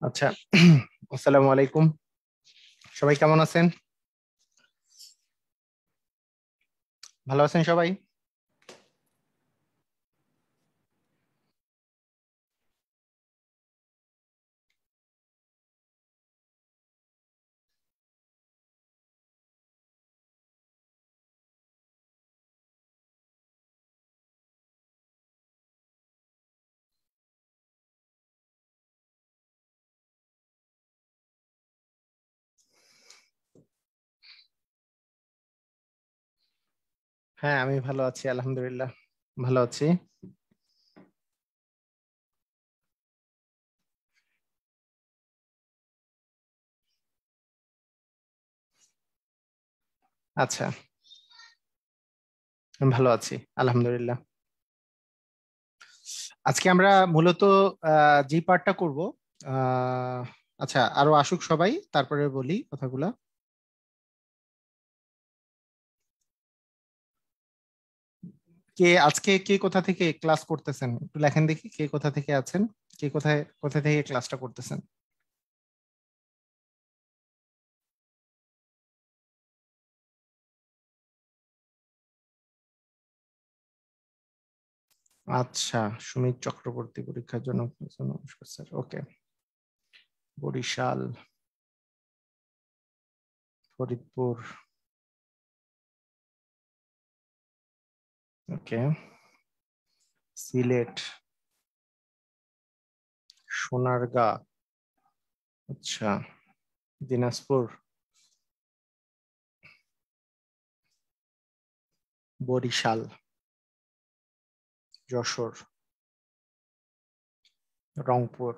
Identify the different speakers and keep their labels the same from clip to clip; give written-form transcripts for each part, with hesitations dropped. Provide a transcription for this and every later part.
Speaker 1: আচ্ছা। আসসালামু আলাইকুম। সবাই কেমন আছেন? ভালো আছেন সবাই? হ্যাঁ, আমি ভালো আছি, আলহামদুলিল্লাহ ভালো আছি। আচ্ছা, আমি ভালো আছি, আলহামদুলিল্লাহ। আজকে আমরা মূলত যে পার্টটা করব, আহ, আচ্ছা, আরো আসুক সবাই, তারপরে বলি কথাগুলা। কে কোথা থেকে ক্লাস করতেছেন একটু লেখেন দেখি, কে কোথা থেকে আছেন, কে কোথায় কোথা থেকে ক্লাসটা করতেছেন। আচ্ছা, সুমিত চক্রবর্তী পরীক্ষার জন্য। নমস্কার স্যার, ওকে। বরিশাল, ফরিদপুর, ওকে। সিলেট, সোনারগাঁ, আচ্ছা। দিনাজপুর, বরিশাল, যশোর, রংপুর।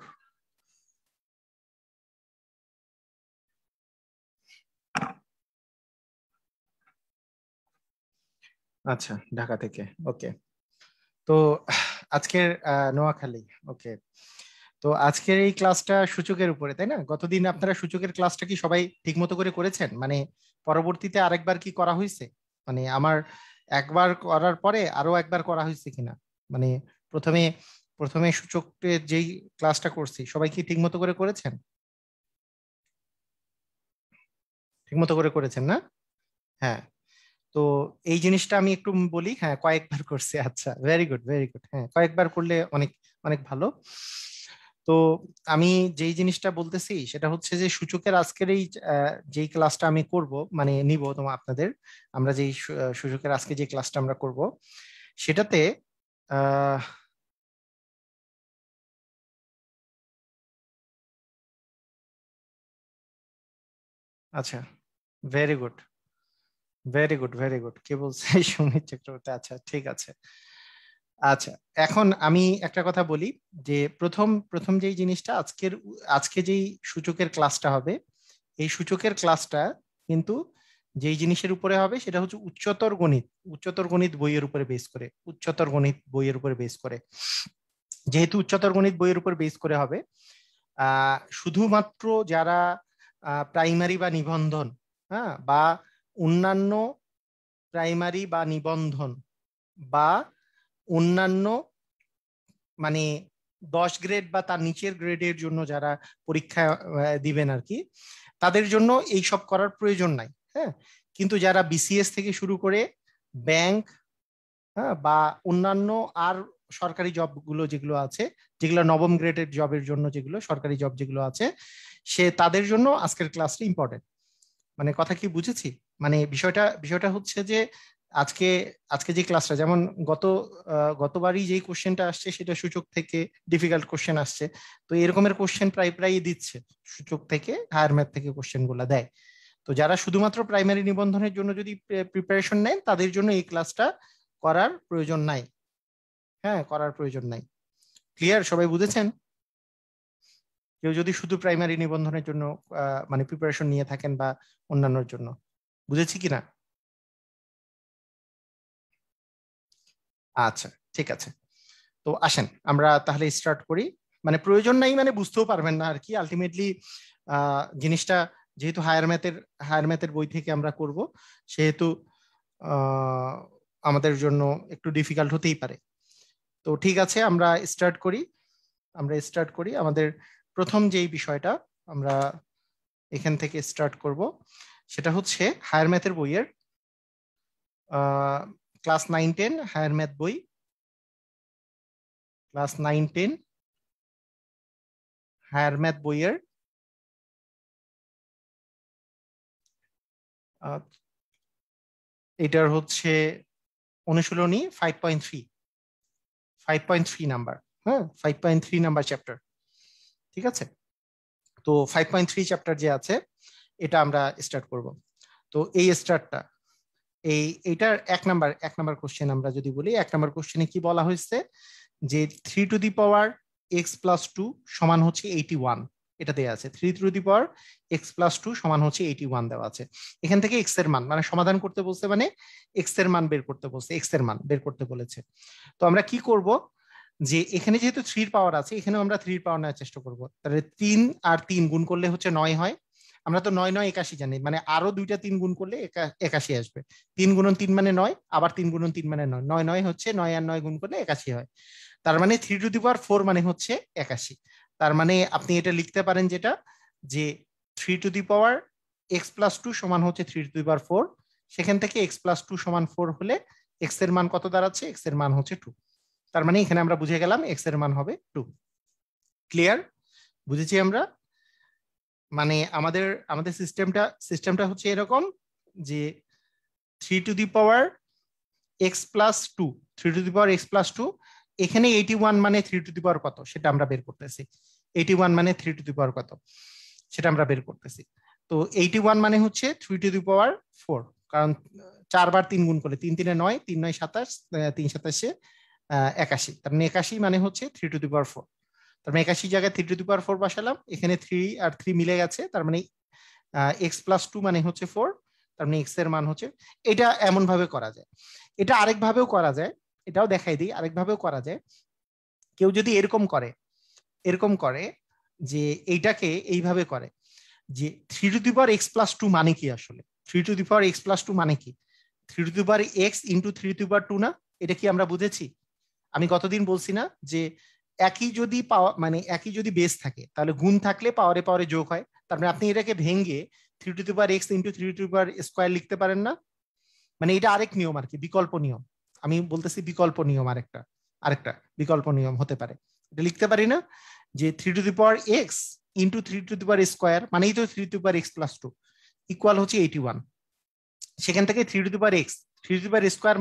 Speaker 1: আচ্ছা, ঢাকা থেকে, ওকে। তো আজকের নোয়াখালী, ওকে। তো আজকের এই ক্লাসটা সূচকের উপরে, তাই না? গতদিন আপনারা সূচকের ক্লাসটা কি সবাই ঠিক মতো করে করেছেন? মানে পরবর্তীতে আরেকবার কি করা হয়েছে? মানে আমার একবার করার পরে আরো একবার করা হয়েছে কিনা? মানে প্রথমে প্রথমে সূচকের যেই ক্লাসটা করছি, সবাই কি ঠিক মতো করে করেছেন? ঠিক মতো করে করেছেন না? হ্যাঁ। তো এই জিনিসটা আমি একটু বলি, হ্যাঁ কয়েকবার করছি, আচ্ছা, ভেরি গুড ভেরি গুড, হ্যাঁ কয়েকবার করলে অনেক অনেক ভালো। তো আমি যেই জিনিসটা বলতেছি সেটা হচ্ছে যে সূচকের আজকের এই যেই ক্লাসটা আমি করব, মানে নিব তোমার আপনাদের, আমরা যেই সূচকের আজকে যে ক্লাসটা আমরা করব সেটাতে আহ আচ্ছা, very good very good very good, কে বলছে? সুমিত চক্রবর্তী, আচ্ছা ঠিক আছে। আচ্ছা, এখন আমি একটা কথা বলি যে প্রথম প্রথম যেই জিনিসটা আজকে যেই সূচকের ক্লাসটা হবে, এই সূচকের ক্লাসটা কিন্তু যেই জিনিসের উপরে হবে সেটা হচ্ছে উচ্চতর গণিত বইয়ের উপরে বেস করে, উচ্চতর গণিত বইয়ের উপরে বেস করে। যেহেতু উচ্চতর গণিত বইয়ের উপর বেস করে হবে, শুধুমাত্র যারা প্রাইমারি বা নিবন্ধন, হ্যাঁ, বা অন্যান্য প্রাইমারি বা নিবন্ধন বা অন্যান্য, মানে 10 গ্রেড বা তার নিচের গ্রেডের জন্য যারা পরীক্ষা দিবেন আর কি, তাদের জন্য এই সব করার প্রয়োজন নাই। হ্যাঁ, কিন্তু যারা বিসিএস থেকে শুরু করে ব্যাংক, হ্যাঁ, বা অন্যান্য আর সরকারি জবগুলো যেগুলো আছে, যেগুলো নবম গ্রেডের জবের জন্য, যেগুলো সরকারি জব যেগুলো আছে, সে তাদের জন্য আজকের ক্লাসটা ইম্পর্টেন্ট। মানে কথা কি বুঝেছি? মানে বিষয়টা বিষয়টা হচ্ছে যে আজকে আজকে যে ক্লাসটা, যেমন গতবারই যে কোশ্চেনটা আসছে সেটা সূচক থেকে ডিফিকাল্ট কোশ্চেন আসছে। তো এরকমের কোশ্চেন প্রায় প্রায় দিচ্ছে, সূচক থেকে হায়ার ম্যাথ থেকে কোশ্চেন গুলা দেয়। তো যারা শুধুমাত্র প্রাইমারি নিবন্ধনের জন্য যদি প্রিপারেশন নেন, তাদের জন্য এই ক্লাসটা করার প্রয়োজন নাই। হ্যাঁ, করার প্রয়োজন নাই। ক্লিয়ার? সবাই বুঝেছেন? কেউ যদি শুধু প্রাইমারি নিবন্ধনের জন্য মানে প্রিপারেশন নিয়ে থাকেন বা অন্যান্যর জন্য, বুঝেছি কিনা? আচ্ছা, ঠিক আছে। তো আসেন আমরা তাহলে স্টার্ট করি। মানে প্রয়োজন নাই মানে বুঝতেও পারবেন না আর কি আলটিমেটলি। জিনিসটা যেহেতু হায়ার ম্যাথের বই থেকে আমরা করব, সেহেতু আহ, আমাদের জন্য একটু ডিফিকাল্ট হতেই পারে। তো ঠিক আছে, আমরা স্টার্ট করি। আমাদের প্রথম যেই বিষয়টা আমরা এখান থেকে স্টার্ট করব সেটা হচ্ছে হায়ার ম্যাথের বইয়ের ক্লাস 9-10 হায়ার ম্যাথ বই, ক্লাস 9-10 হায়ার ম্যাথ বইয়ের এটার হচ্ছে অনুশীলনী 5.3 নাম্বার, হ্যাঁ 5.3 নাম্বার চ্যাপ্টার, ঠিক আছে। তো 5.3 চ্যাপ্টার যে আছে এটা আমরা স্টার্ট করব। তো এই স্টার্টটা এইটার এক নাম্বার কোশ্চেন আমরা যদি বলি, এক নাম্বার কোশ্চেনে কি বলা হয়েছে যে 3^x+2 সমান হচ্ছে 81, এটা দেওয়া আছে। 3^x+2 সমান হচ্ছে 81 দেওয়া আছে। এখান থেকে এক্স এর মান মানে সমাধান করতে বলছে, মানে এক্স এর মান বের করতে বলছে, এক্স এর মান বের করতে বলেছে। তো আমরা কি করব যে এখানে যেহেতু 3 পাওয়ার আছে, এখানে আমরা 3 পাওয়ার নেওয়ার চেষ্টা করব। তাহলে 3 আর 3 গুণ করলে হচ্ছে 9 হয়। আমরা তো 9 9 81 জানি, মানে আরো দুইটা 3 গুণ করলে 81 আসবে। 3 গুণন 3 মানে 9, আবার 3 গুণন 3 মানে 9, 9 9 হচ্ছে 9 আর 9 গুণ করলে 81 হয়। তার মানে 3^4 মানে হচ্ছে 81। তার মানে আপনি এটা লিখতে পারেন যেটা যে 3^x+2 সমান হচ্ছে 3^4। সেখান থেকে x+2 সমান 4 হলে x এর মান কত দাঁড়াচ্ছে, x এর মান হচ্ছে 2। তার মানে এখানে আমরা বুঝে গেলাম x এর মান হবে 2। ক্লিয়ার? বুঝেছি আমরা? মানে আমাদের আমাদের সিস্টেমটা হচ্ছে এরকম যে 3^x+2 3^x+2 এখানে 81 মানে 3 কত সেটা আমরা বের করতেছি। 81 মানে 3 কত সেটা আমরা বের করতেছি। তো 81 মানে হচ্ছে 3^4, কারণ 4 বার 3 গুণ করলে 3 3 9, 3 9 27, 3 27 81। তার মানে 81 মানে হচ্ছে 3^4। তার মানে 81 জায়গায় 3^4 বসালাম, এখানে 3 আর 3 মিলে গেছে, তার মানে x+2 মানে হচ্ছে 4। তার মানে x এর মান হচ্ছে, এটা এমন ভাবে করা যায়। এটা আরেকভাবেও করা যায়, এটাও দেখাই দিই, আরেকভাবেও করা যায়। কেউ যদি এরকম করে যে এইটাকে এইভাবে করে যে 3^x+2 মানে কি আসলে, 3^x+2 মানে কি, 3^x ইন্টু 3^2 না? এটা কি আমরা বুঝেছি? আমি গতদিন বলছি না যে একই যদি পাওয়া মানে একই যদি বেস থাকে তাহলে গুণ থাকলে পাওয়ারে পাওয়ারে যোগ হয়। তার মানে আপনি এটাকে ভেঙে 3^x ইন্টু 3^2 লিখতে পারেন না? মানে এটা আরেক নিয়ম আর কি, বিকল্প নিয়ম। আমি বলতেছি বিকল্প নিয়ম, আরেকটা আরেকটা বিকল্প নিয়ম হতে পারে। এটা লিখতে পারি না যে 3^x ইন্টু 3^2 মানেই তো 3^x+2 ইকুয়াল হচ্ছে 81। সেখান থেকে 3^x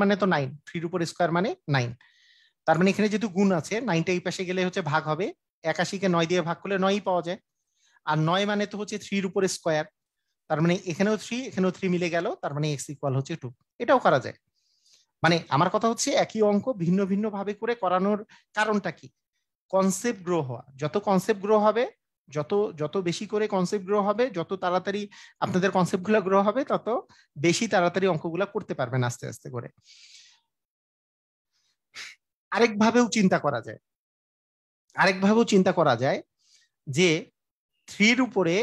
Speaker 1: মানে তো 9, 3^2 মানে 9। তার মানে এখানে যেহেতু গুণ আছে, 9টা এই পাশে গেলে হচ্ছে ভাগ হবে। 81-কে 9 দিয়ে ভাগ করলে 9ই পাওয়া যায়। আর 9 মানে তো হচ্ছে 3^2। তার মানে এখানেও 3 এখানেও 3 মিলে গেল, তার মানে x ইকুয়াল হচ্ছে 2। এটাও করা যায়। মানে আমার কথা হচ্ছে একই অঙ্ক ভিন্ন ভিন্ন ভাবে করে করানোর কারণটা কি? কনসেপ্ট গ্রো হওয়া। যত কনসেপ্ট গ্রো হবে, যত যত বেশি করে কনসেপ্ট গ্রো হবে, যত তাড়াতাড়ি আপনাদের কনসেপ্ট গুলো গ্রো হবে, তত বেশি তাড়াতাড়ি অঙ্কগুলো করতে পারবেন আস্তে আস্তে করে। আরেকভাবেও চিন্তা করা যায় যে 3-র উপরে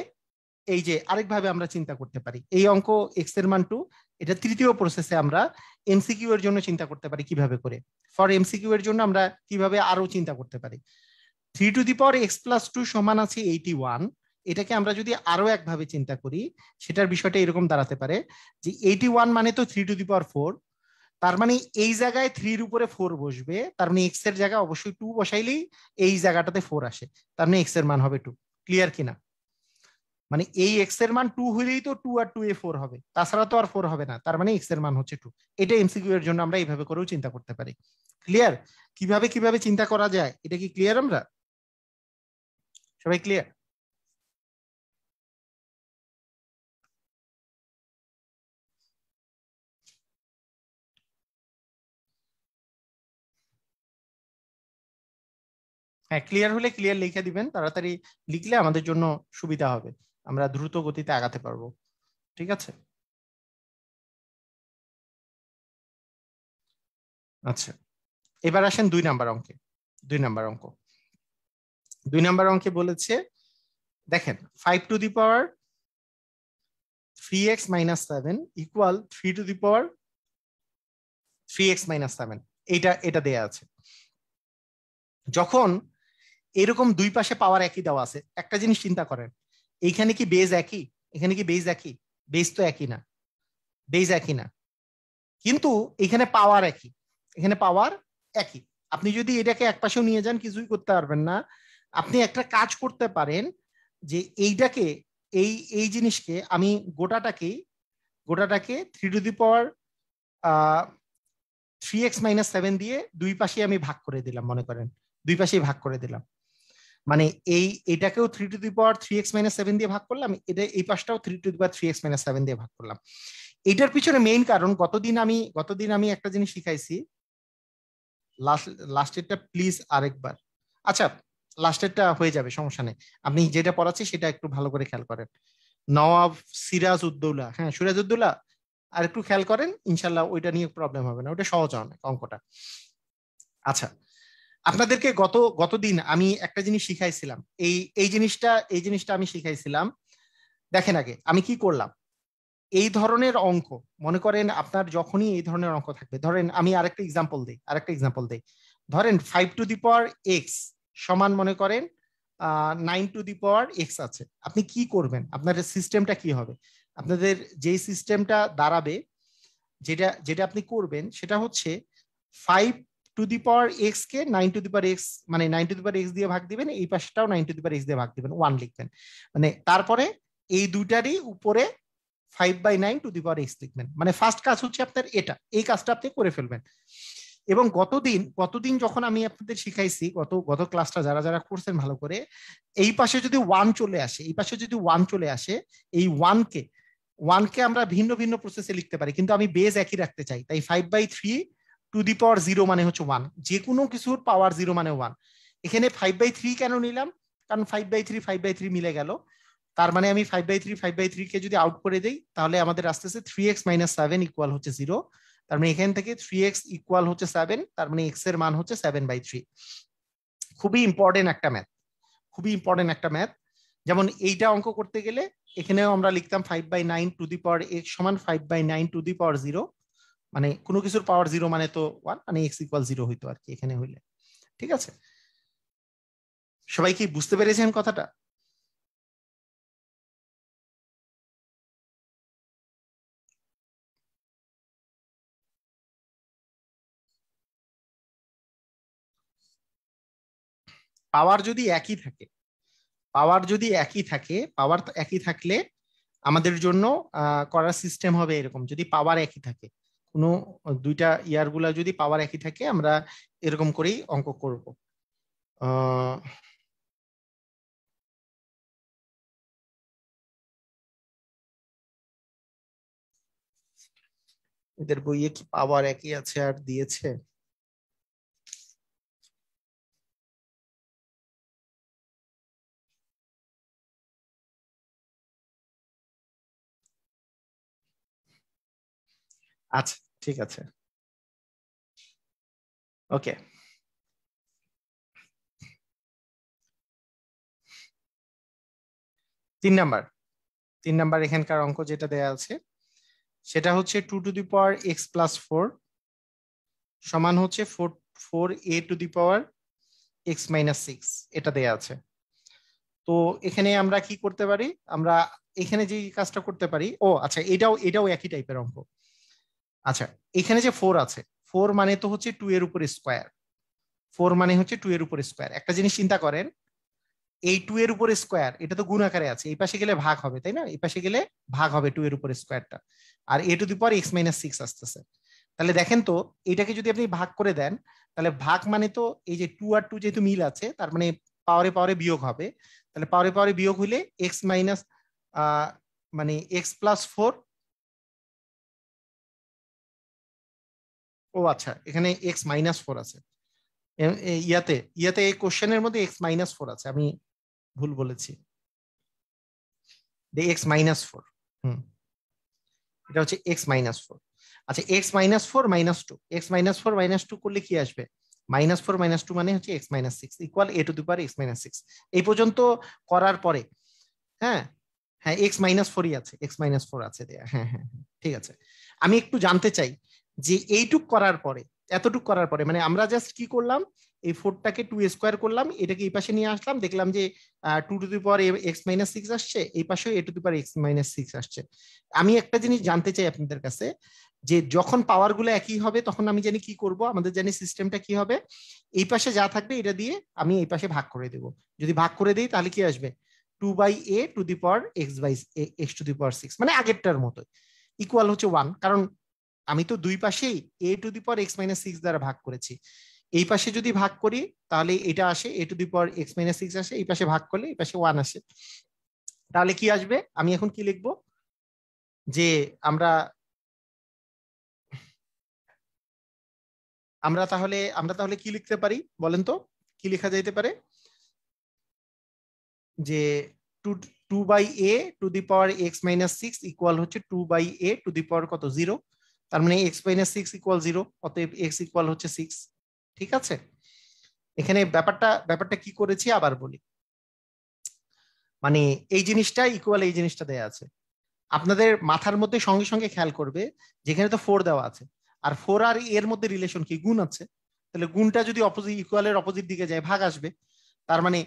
Speaker 1: এই যে আরেকভাবে আমরা চিন্তা করতে পারি, এই অঙ্ক x এর মান 2, এটা তৃতীয় প্রসেসে আমরা এমসিকিউ এর জন্য চিন্তা করতে পারি কিভাবে করে। ফর এমসিকিউ এর জন্য আমরা কিভাবে আরো চিন্তা করতে পারি। 3^x+2 সমান আছে 81, এটাকে আমরা যদি আরো একভাবে চিন্তা করি, সেটার বিষয়টা এরকম দাঁড়াতে পারে যে 81 মানে তো 3^4। তার মানে এই জায়গায় 3-র উপরে 4 বসবে, তার মানে x এর জায়গায় অবশ্যই 2 বসাইলেই এই জায়গাটাতে 4 আসে। তার মানে x এর মান হবে 2। ক্লিয়ার কিনা? মানে এই x এর মান 2 হইলেই তো 2 আর 2 এ 4 হবে, তাছাড়া তো আর 4 হবে না। তার মানে x এর মান হচ্ছে 2। এটা এমসিকিউ এর জন্য আমরা এইভাবে করেও চিন্তা করতে পারি। ক্লিয়ার? কিভাবে কিভাবে চিন্তা করা যায় এটা কি ক্লিয়ার? আমরা সবাই ক্লিয়ার? হ্যাঁ, ক্লিয়ার হলে ক্লিয়ার লিখে দিবেন, তাড়াতাড়ি লিখলে আমাদের জন্য সুবিধা হবে, আমরা দ্রুত গতিতে আগাতে পারবো। ঠিক আছে? আচ্ছা, এবার আসেন 2 নাম্বার অঙ্কে। 2 নাম্বার অঙ্ক, 2 নাম্বার অঙ্কে বলেছে দেখেন 5^3x-7 ইকুয়াল 3^3x-7, এটা দেয়া আছে। যখন এরকম দুই পাশে পাওয়ার একই দেওয়া আছে, একটা জিনিস চিন্তা করেন, এইখানে কি বেজ একই, এখানে কি বেজ একই? বেজ তো একই না, বেজ একই না, কিন্তু এখানে পাওয়ার একই, এখানে পাওয়ার একই। আপনি যদি এটাকে এক পাশেও নিয়ে যান কিছুই করতে পারবেন না। আপনি একটা কাজ করতে পারেন যে এইটাকে, এই এই জিনিসকে আমি গোটাটাকে 3 টু দি পাওয়ার 3x-7 দিয়ে দুই পাশে আমি ভাগ করে দিলাম, মনে করেন দুই পাশেই ভাগ করে দিলাম, মানে এটাকেও 3 টু দি পাওয়ার 3x-7 দিয়ে ভাগ করলাম, এটা এই পাশটাও 3 টু দি পাওয়ার 3x-7 দিয়ে ভাগ করলাম। এটার পিছনে মেইন কারণ, গতদিন আমি একটা জিনিস শিখাইছি, লাস্টেরটা প্লিজ আরেকবার, আচ্ছা লাস্টেরটা হয়ে যাবে, সমস্যা নেই, আপনি যেটা পড়াচ্ছি সেটা একটু ভালো করে খেয়াল করেন। নওয়াব সিরাজ উদ্দৌলা, হ্যাঁ সিরাজ উদ্দৌলা, আর একটু খেয়াল করেন, ইনশাল্লাহ ওইটা নিয়ে প্রবলেম হবে না, ওটা সহজ অনেক অঙ্কটা। আচ্ছা, আপনাদেরকে গতদিন আমি একটা জিনিস শিখাইছিলাম, এই জিনিসটা আমি শিখাইছিলাম। দেখেন আগে আমি কি করলাম, এই ধরনের অঙ্ক, মনে করেন আপনার যখনই এই ধরনের অঙ্ক থাকবে, ধরেন আমি আরেকটা এক্সাম্পল দেই, ধরেন 5 টু দি পাওয়ার x সমান মনে করেন 9 টু দি পাওয়ার x আছে, আপনি কি করবেন, আপনার সিস্টেমটা কি হবে? আপনাদের যেই সিস্টেমটা দাঁড়াবে, যেটা যেটা আপনি করবেন সেটা হচ্ছে 5 to the power x K 9 two the power x, মানে 9 টু দি পাওয়ার x দিয়ে ভাগ দিবেন, এই পাশটাও 9 টু দি পাওয়ার x দিয়ে ভাগ দিবেন, 1 লিখবেন, মানে তারপরে এই দুইটারই উপরে 5/9 টু দি পাওয়ার x লিখবেন, মানে ফার্স্ট কাজ হচ্ছে আপনার এটা, এই কাজটা আপনি করে ফেলবেন। এবং গতদিন যখন আমি আপনাদের শিখাইছি, গত ক্লাসটা যারা যারা করছেন ভালো করে, এই পাশে যদি 1 চলে আসে, এই 1 কে আমরা ভিন্ন ভিন্ন প্রসেসে লিখতে পারি, কিন্তু আমি বেজ একই রাখতে চাই, তাই 5/3 টু দি পাওয়ার 0 মানে হচ্ছে 1, যে কোনো কিছুর পাওয়ার 0 মানে 1। এখানে 5/3 কেন নিলাম? কারণ 5/3 মিলে গেল, তার মানে আমি 5/3 কে যদি আউট করে দেই, তাহলে আমাদের আসতেছে 3x-7 ইকুয়াল হচ্ছে 0, তার মানে এখান থেকে 3x ইকুয়াল হচ্ছে 7, তার মানে x এর মান হচ্ছে 7/3। খুবই ইম্পর্টেন্ট একটা ম্যাথ, যেমন এইটা অঙ্ক করতে গেলে এখানেও আমরা লিখতাম 5/9 টু দি পাওয়ার x সমান 5/9 টু দি পাওয়ার 0, মানে কোনো কিছুর পাওয়ার 0 মানে তো 1, মানে x ইকুয়াল 0 হইতো আর কি এখানে হইলে। ঠিক আছে, সবাই কি বুঝতে পেরেছেন কথাটা? পাওয়ার যদি একই থাকে, পাওয়ার একই থাকলে আমাদের জন্য করার সিস্টেম হবে এরকম, যদি পাওয়ার একই থাকে, কোনো দুইটা ইয়ারগুলা যদি পাওয়ার একই থাকে, আমরা এরকম করেই অঙ্ক করব। এদের বইয়ে কি পাওয়ার একই আছে আর দিয়েছে? আচ্ছা ঠিক আছে, ওকে। 3 নাম্বার এখানকার অঙ্ক যেটা দেয়া আছে সেটা হচ্ছে 2 টু দি পাওয়ার x+4 সমান হচ্ছে 4a two the power x-6, এটা দেয়া আছে। তো এখানে আমরা কি করতে পারি, আমরা এখানে যে কাজটা করতে পারি, ও আচ্ছা এটাও একই টাইপের অঙ্ক। আচ্ছা, এখানে যে 4 আছে, 4 মানে তো হচ্ছে 2 এর উপর স্কোয়ার, 4 মানে হচ্ছে 2 এর উপর স্কোয়ার। একটা জিনিস চিন্তা করেন, এই 2 এর উপর স্কোয়ার এটা তো গুণ আকারে আছে, এই পাশে গেলে ভাগ হবে, তাই না? এই পাশে গেলে ভাগ হবে 2 এর উপর স্কোয়ারটা, আর a to the power x-6 আসতেছে। তাহলে দেখেন তো, এটাকে যদি আপনি ভাগ করে দেন, তাহলে ভাগ মানে তো এই যে 2 আর 2 যেহেতু মিল আছে, তার মানে পাওয়ারে পাওয়ারে বিয়োগ হবে, তাহলে পাওয়ারে পাওয়ারে বিয়োগ হইলে x মাইনাস মানে x+4, ও আচ্ছা এখানে x-4 আছে, ইয়াতে এই কোশ্চেনের মধ্যে x-4 আছে, আমি ভুল বলেছি, x-4, হুম, এটা হচ্ছে x-4। আচ্ছা x-4 - 2 করলে কি আসবে? -4 - 2 মানে হচ্ছে x-6 equal a to the power x-6। এই পর্যন্ত করার পরে, হ্যাঁ হ্যাঁ x-4ই আছে, x-4 আছে দেয়া, হ্যাঁ হ্যাঁ হ্যাঁ, ঠিক আছে। আমি একটু জানতে চাই যে এতটুক করার পরে, মানে আমরা জাস্ট কি করলাম, এই 4টাকে 2 স্কোয়ার করলাম, এটাকে এই পাশে নিয়ে আসলাম, দেখলাম যে 2 to the power x minus 6 আসছে, এই পাশেও a to the power x minus 6 আসছে। আমি একটা জিনিস জানতে চাই আপনাদের কাছে, যে যখন পাওয়ার গুলো একই হবে তখন আমি জানি কি করব, আমাদের জানি সিস্টেমটা কি হবে, এই পাশে যা থাকবে এটা দিয়ে আমি এই পাশে ভাগ করে দেব। যদি ভাগ করে দিই তাহলে কি আসবে, 2/a to the power x to the power 6, মানে আগেরটার মতো ইকুয়াল হচ্ছে 1, কারণ আমি তো দুই পাশেই a to the power x minus 6 দ্বারা ভাগ করেছি। এই পাশে যদি ভাগ করি তাহলে এটা আসে a to the power x minus 6 আসে, এই পাশে ভাগ করলে এই পাশে 1 আসে। তাহলে কি আসবে, আমি এখন কি লিখবো, যে আমরা আমরা তাহলে কি লিখতে পারি বলেন তো, কি লেখা যাইতে পারে, যে 2/a to the power x minus 6 equal হচ্ছে 2/a টু দি পাওয়ার কত 0, তার মানে x মাইনাস 6 ইকুয়াল 0, অতএব x ইকুয়াল হচ্ছে 6। ঠিক আছে, এখানে ব্যাপারটা কি করেছি আবার বলি, মানে এই জিনিসটা ইকুয়াল এই জিনিসটা দেয়া আছে, আপনাদের মাথার মধ্যে সঙ্গে সঙ্গে খেয়াল করবে যেখানে তো 4 দেওয়া আছে, আর 4 আর এর মধ্যে রিলেশন কি, গুণ আছে, তাহলে গুণটা যদি অপোজিট ইকুয়ালের অপোজিট দিকে যায় ভাগ আসবে, তার মানে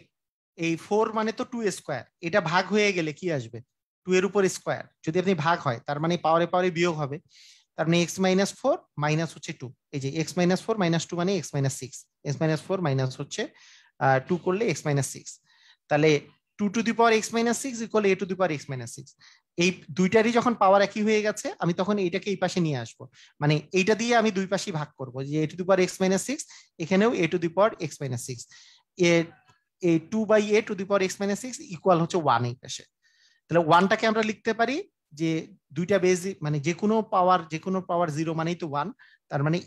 Speaker 1: এই 4 মানে তো 2 স্কোয়ার, এটা ভাগ হয়ে গেলে কি আসবে, 2 এর উপর স্কোয়ার, যদি আপনি ভাগ হয় তার মানে পাওয়ারে পাওয়ারে বিয়োগ হবে, তার মানে x মাইনাস 4 মাইনাস হচ্ছে 2, এই যে x মাইনাস 4 মাইনাস 2 মানে x minus 6, x minus 4 minus হচ্ছে 2 করলে x মাইনাস 6, তাহলে 2 to the power x minus 6 equal a to the power x minus 6। এই দুইটারই যখন পাওয়ার একই হয়ে গেছে আমি তখন এইটাকে এই পাশে নিয়ে আসবো, মানে এইটা দিয়ে আমি দুই পাশে ভাগ করব, যে a to the power x minus 6, এখানেও a to the power x minus 6, এই 2/a to the power x minus 6 equal হচ্ছে 1 এই পাশে। তাহলে 1টাকে আমরা লিখতে পারি যে দুইটা বেজ, মানে যে কোনো পাওয়ার 0 মানেই তো 1, তার মানে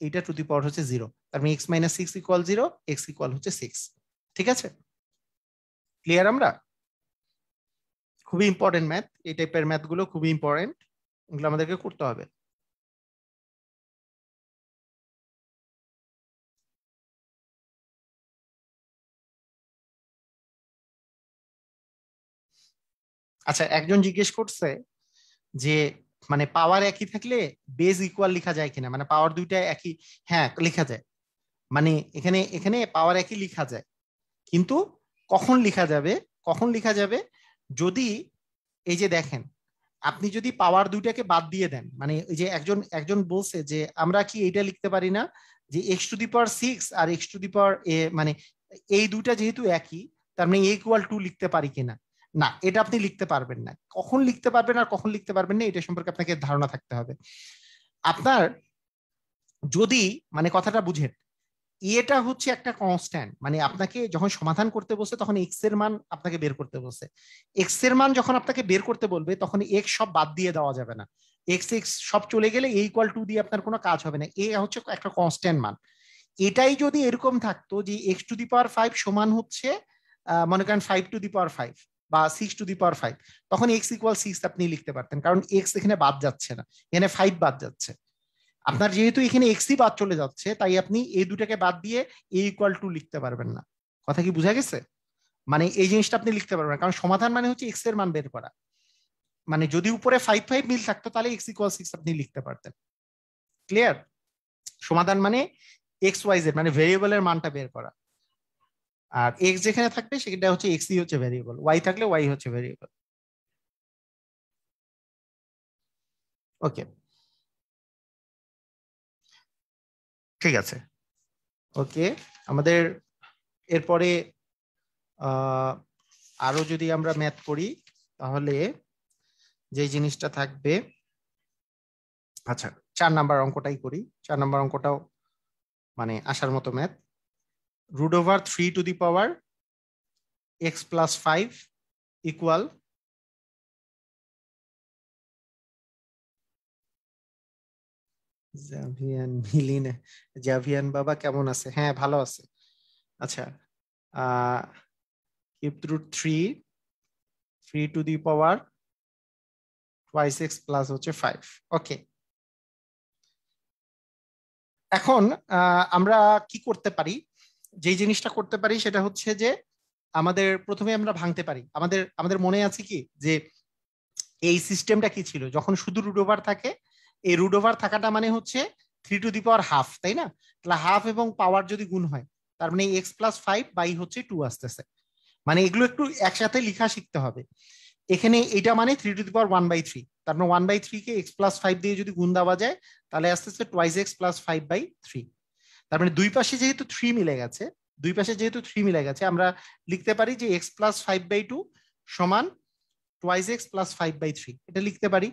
Speaker 1: এইটা টু দি পাওয়ার হচ্ছে 0, তার মানে x minus 6 equal 0, x equal হচ্ছে 6। ঠিক আছে, ক্লিয়ার? আমরা খুবই ইম্পর্টেন্ট ম্যাথ, এই টাইপের ম্যাথ গুলো খুবই ইম্পর্টেন্ট, এগুলো আমাদেরকে করতে হবে। আচ্ছা, একজন জিজ্ঞেস করছে যে মানে পাওয়ার একই থাকলে বেজ ইকুয়াল লেখা যায় কিনা, মানে পাওয়ার দুইটা একই, হ্যাঁ লেখা যায়, মানে এখানে এখানে পাওয়ার একই লেখা যায়, কিন্তু কখন লেখা যাবে যদি, এই যে দেখেন, আপনি যদি পাওয়ার দুইটাকে বাদ দিয়ে দেন, মানে এই যে একজন বলছে যে আমরা কি এইটা লিখতে পারি না যে x টু দি পাওয়ার 6 আর x টু দি পাওয়ার মানে এই দুইটা যেহেতু একই, তার মানে a ইকুয়াল 2 লিখতে পারি কিনা, না এটা আপনি লিখতে পারবেন না, কখন লিখতে পারবেন আর কখন লিখতে পারবেন না এটা সম্পর্কে আপনাকে ধারণা থাকতে হবে। আপনার যদি, মানে কথাটা বুঝেন, এটা হচ্ছে একটা কনস্ট্যান্ট, মানে আপনাকে যখন সমাধান করতে বসে তখন এক্স এর মান আপনাকে বের করতে বসে, এক্স এর মান যখন আপনাকে বের করতে বলবে তখন এক্স সব বাদ দিয়ে দেওয়া যাবে না, এক্স এক্স সব চলে গেলে এ ইকুয়াল 2 দিয়ে আপনার কোনো কাজ হবে না, এ হচ্ছে একটা কনস্ট্যান্ট মান। এটাই যদি এরকম থাকতো যে এক্স টু দি পাওয়ার 5 সমান হচ্ছে মনে করেন 5 টু দি পাওয়ার 5 বা 6 টু দি পাওয়ার 5, তখন এক্স ইকুয়াল 6 আপনি লিখতে পারতেন, কারণ এক্স এখানে বাদ যাচ্ছে না, এখানে 5 বাদ যাচ্ছে, আপনার যেহেতু এখানে এক্সই বাদ চলে যাচ্ছে তাই আপনি এই দুটাকে বাদ দিয়ে এ ইকুয়াল 2 লিখতে পারবেন না। কথা কি বোঝা গেছে? মানে এই জিনিসটা আপনি লিখতে পারবেন না, কারণ সমাধান মানে হচ্ছে এক্স এর মান বের করা, মানে যদি উপরে 5 মিল থাকতো তাহলে এক্স ইকুয়াল 6 আপনি লিখতে পারতেন। ক্লিয়ার? সমাধান মানে এক্স ওয়াই জেড, মানে ভেরিয়েবলের মানটা বের করা, আর এক্স যেখানে থাকবে সেটা হচ্ছে এক্সই হচ্ছে ভেরিয়েবল, ওয়াই থাকলে ওয়াই হচ্ছে ভেরিয়েবল। ওকে, ঠিক আছে। ওকে, আমাদের এরপরে আরো যদি আমরা ম্যাথ করি তাহলে যে জিনিসটা থাকবে, আচ্ছা 4 নাম্বার অঙ্কটাই করি, 4 নাম্বার অঙ্কটাও মানে আসার মতো math, √3 to the power x plus 5 equal, জাভিয়ান মিলিন, জাভিয়ান বাবা কেমন আছে? হ্যাঁ ভালো আছে। আচ্ছা, √3 to the power twice x plus হচ্ছে 5। ওকে, এখন আমরা কি করতে পারি, যে জিনিসটা করতে পারি সেটা হচ্ছে যে আমাদের প্রথমে আমরা ভাঙতে পারি, আমাদের আমাদের মনে আছে কি যে এই সিস্টেমটা কি ছিল, যখন শুধু রুট ওভার থাকে, এই রুট ওভার থাকাটা মানে হচ্ছে 3^12, তাই না? তাহলে হাফ এবং পাওয়ার যদি গুণ হয়, তার মানে x+5/2 আসতেছে। মানে এগুলো একটু একসাথে লেখা শিখতে হবে। এখানে এটা মানে 3^1/3, তার মানে 1/3 কে x+5 দিয়ে যদি গুণ দেওয়া যায়, তাহলে আসতেছে 2x+5/3। তার মানে দুই পাশে যেহেতু 3 মিলে গেছে, আমরা লিখতে পারি যে x+5/2 সমান 2x+5/3, এটা লিখতে পারি।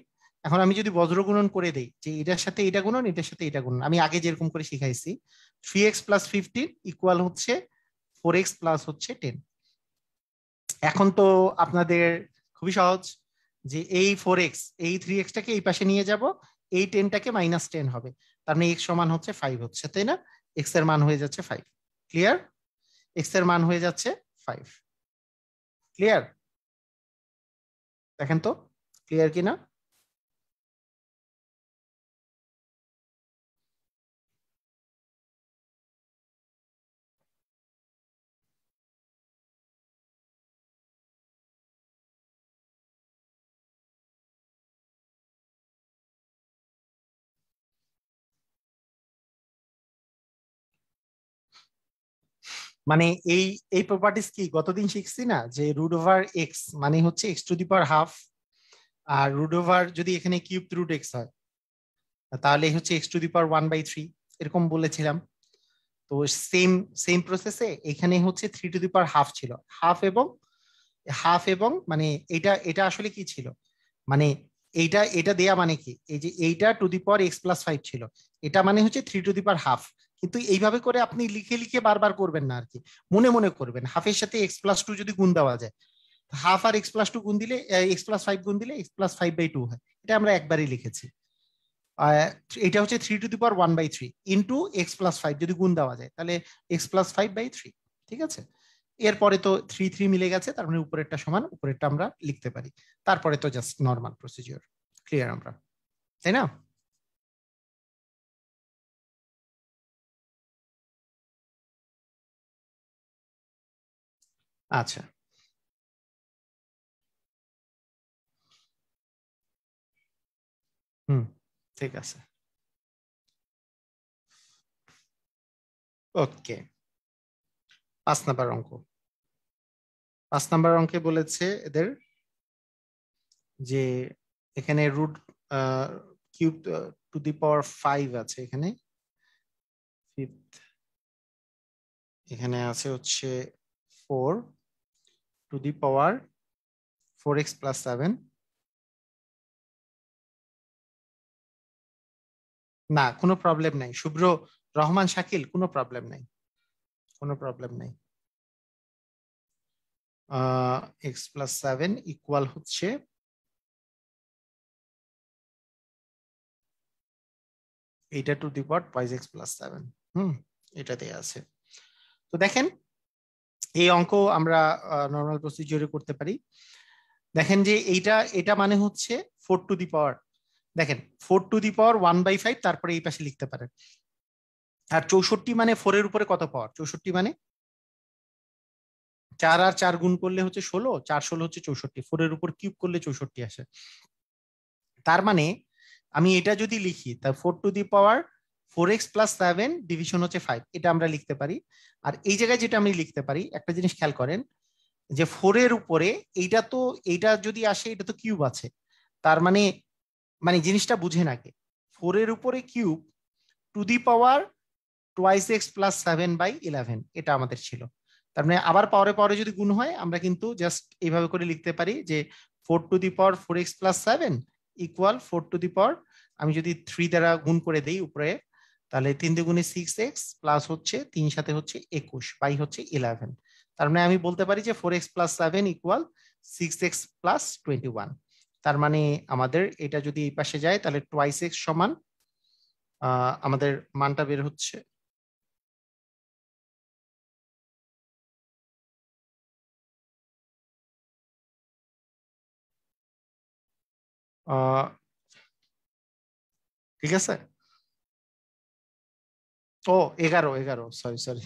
Speaker 1: এখন আমি যদি বজ্র গুণন করে দেই, যে এটার সাথে এটা গুণন, এটার সাথে এটা গুণন, আমি আগে যেরকম করে শিখাইছি, 3x+15 ইকুয়াল হচ্ছে 4x+10। এখন তো আপনাদের খুবই সহজ, যে এই 4x, এই 3x-টাকে এই পাশে নিয়ে যাব, এই 10টাকে -10 হবে, তার মানে x সমান হচ্ছে 5 হচ্ছে, তাই না? x এর মান হয়ে যাচ্ছে 5। ক্লিয়ার? x এর মান হয়ে যাচ্ছে 5। ক্লিয়ার? দেখেন তো ক্লিয়ার কিনা। মানে এই এই প্রপার্টিস কি গতদিন শিখছি না, যে √x মানে হচ্ছে x⁻½ আর √, যদি এখানে √x হয়, তাহলে হচ্ছে x⁻1/3, এরকম বলেছিলাম। তো সেম সেম প্রসেসে এখানে হচ্ছে 3^12 ছিল, হাফ এবং মানে এটা এটা আসলে কি ছিল, মানে এইটা এটা দেয়া মানে কি, এই যে এইটা x+5 ছিল, এটা মানে হচ্ছে 3^12। কিন্তু এইভাবে করে আপনি লিখে লিখে বারবার করবেন না আর কি, মনে মনে করবেন। হাফের সাথে x+2 যদি গুণ দেওয়া যায়, হাফ আর x+2 গুণ দিলে, x+5 গুণ দিলে x+5/2 হয়, এটা আমরা একবারই লিখেছি। এটা হচ্ছে 3^1/3 ইন্টু x+5 যদি গুণ দেওয়া যায়, তাহলে x+5/3। ঠিক আছে, এরপরে তো 3 মিলে গেছে, তার মানে উপরেরটা সমান উপরেরটা আমরা লিখতে পারি। তারপরে তো জাস্ট নর্মাল প্রসিজিওর। ক্লিয়ার আমরা, তাই না? আচ্ছা, হুম, ঠিক আছে, ওকে। 5 নাম্বার অঙ্ক। 5 নাম্বার অঙ্কে বলেছে এদের যে এখানে √3 আছে, এখানে ফিফথ, এখানে আছে হচ্ছে 4 √4x+7। না, কোনো প্রবলেম নাই শুভ্র, রহমান, শাকিল, কোনো প্রবলেম নাই, কোনো প্রবলেম নাই। x+7 ইকুয়াল হচ্ছে এইটা √2x+7। এটাতে আছে। তো দেখেন, এই অঙ্ক আমরা নর্মাল প্রসিজিওরে করতে পারি। দেখেন যে এটা মানে হচ্ছে 4, দেখেন 4^1/5, তারপরে এই পাশে লিখতে পারেন। আর 64 মানে 4-এর উপরে কত পাওয়ার, 64 মানে 4 আর 4 গুণ করলে হচ্ছে 16, 4 16 হচ্ছে 64, 4-এর উপর কিউব করলে 64 আসে। তার মানে আমি এটা যদি লিখি, তা 4^4x+7 ডিভিশন হচ্ছে 5, এটা আমরা লিখতে পারি। আর এই জায়গায় যেটা আমি লিখতে পারি, একটা জিনিস খেয়াল করেন, যে 4-এর উপরে এইটা যদি আসে, এটা তো কিউব আছে, তার মানে মানে জিনিসটা বুঝেন আগে, 4-এর উপরে কিউব √2x+7/11, এটা আমাদের ছিল। তার মানে আবার পাওয়ারে পাওয়ারে যদি গুণ হয়, আমরা কিন্তু জাস্ট এইভাবে করে লিখতে পারি যে 4^4x+7 ইকুয়াল 4, আমি যদি 3 দ্বারা গুণ করে দেই উপরে, তাহলে 3 × 6x প্লাস হচ্ছে 3 সাথে হচ্ছে 21 বাই হচ্ছে 11। তার মানে আমি বলতে পারি যে 4x+7 ইকুয়াল 6x+21। তার মানে আমাদের এটা যদি এই পাশে যায়, তাহলে 2x সমান আমাদের মানটা বের হচ্ছে আহ, ঠিক আছে। ও 11, সরি সরি।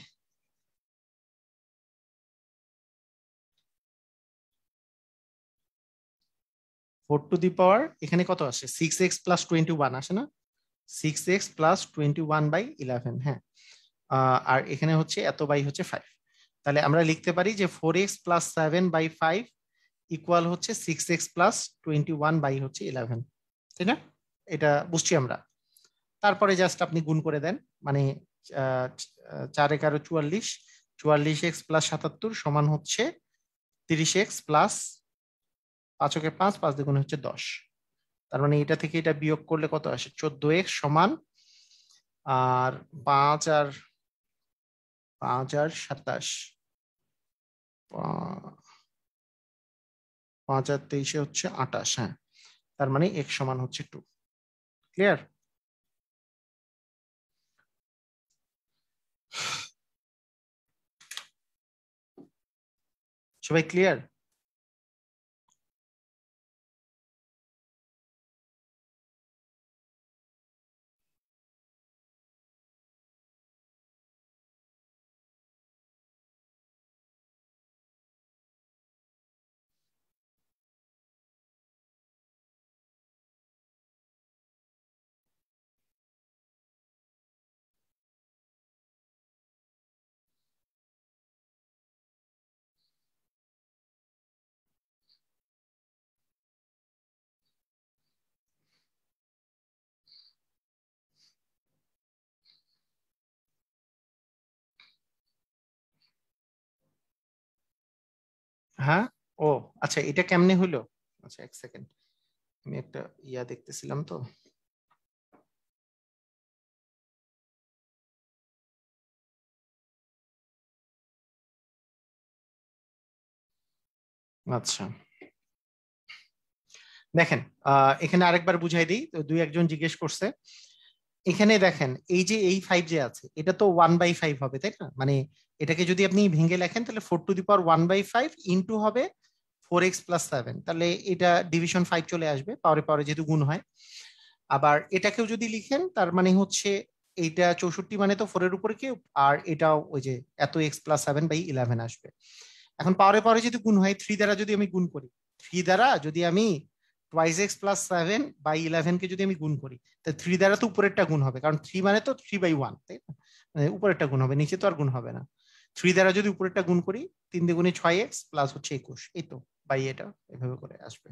Speaker 1: 4 এখানে কত আসে, 6x+21 আসে না, 6x প্লাস 21/11, হ্যাঁ, আর এখানে হচ্ছে এত বাই হচ্ছে 5। তাহলে আমরা লিখতে পারি যে 4x প্লাস 7/5 ইকুয়াল হচ্ছে 6x প্লাস 21/11, তাই না? এটা বুঝছি আমরা। তারপরে জাস্ট আপনি গুণ করে দেন, মানে 4 × 44, 44x প্লাস 77 সমান হচ্ছে 30x প্লাস 5 × 5, 5 × 2 হচ্ছে 10। তার মানে এটা থেকে এটা বিয়োগ করলে কত আসে? 14x সমান, আর 5 আর 27, 5 আর 23 হচ্ছে 28, হ্যাঁ। তার মানে x সমান হচ্ছে 2। ক্লিয়ার? সবাই ক্লিয়ার? হ্যাঁ। ও আচ্ছা, এটা কেমনে হলো? আচ্ছা, এক সেকেন্ড, আমি একটা ইয়া দেখতেছিলাম তো। আচ্ছা, দেখেন, এখানে আরেকবার বুঝাই দিই, তো 2-1 জন জিজ্ঞেস করছে। এখানে দেখেন, এই যে এই 5 যে আছে, এটা তো 1/5 হবে, তাই না? মানে এটাকে যদি আপনি ভেঙে লেখেন, তাহলে 4⁻1/5 ইন্টু হবে 4x প্লাস 7, তাহলে এটা ডিভিশন 5 চলে আসবে, পাওয়ারে পাওয়ারে যেহেতু গুণ হয়। আবার এটাকেও যদি লিখেন, তার মানে হচ্ছে এইটা 64 মানে তো 4 এর উপরে কিউব, আর এটাও ওই যে এত x প্লাস 7/11 আসবে। এখন পাওয়ারে পাওয়ারে যদি গুণ হয়, 3 দ্বারা যদি আমি গুণ করি, 3 দ্বারা যদি আমি টুয়াইস এক্স প্লাস 7/11 কে যদি আমি গুণ করি, তো 3 দ্বারা তো উপরেরটা গুণ হবে, কারণ 3 মানে তো 3/1, তাই না? মানে উপরেরটা গুণ হবে, নিচে তো আর গুণ হবে না। 3 দ্বারা যদি উপরেরটা গুণ করি, 3 দ্বিগুণে 6x প্লাস হচ্ছে 21, এই তো বাই এটা এভাবে করে আসবে।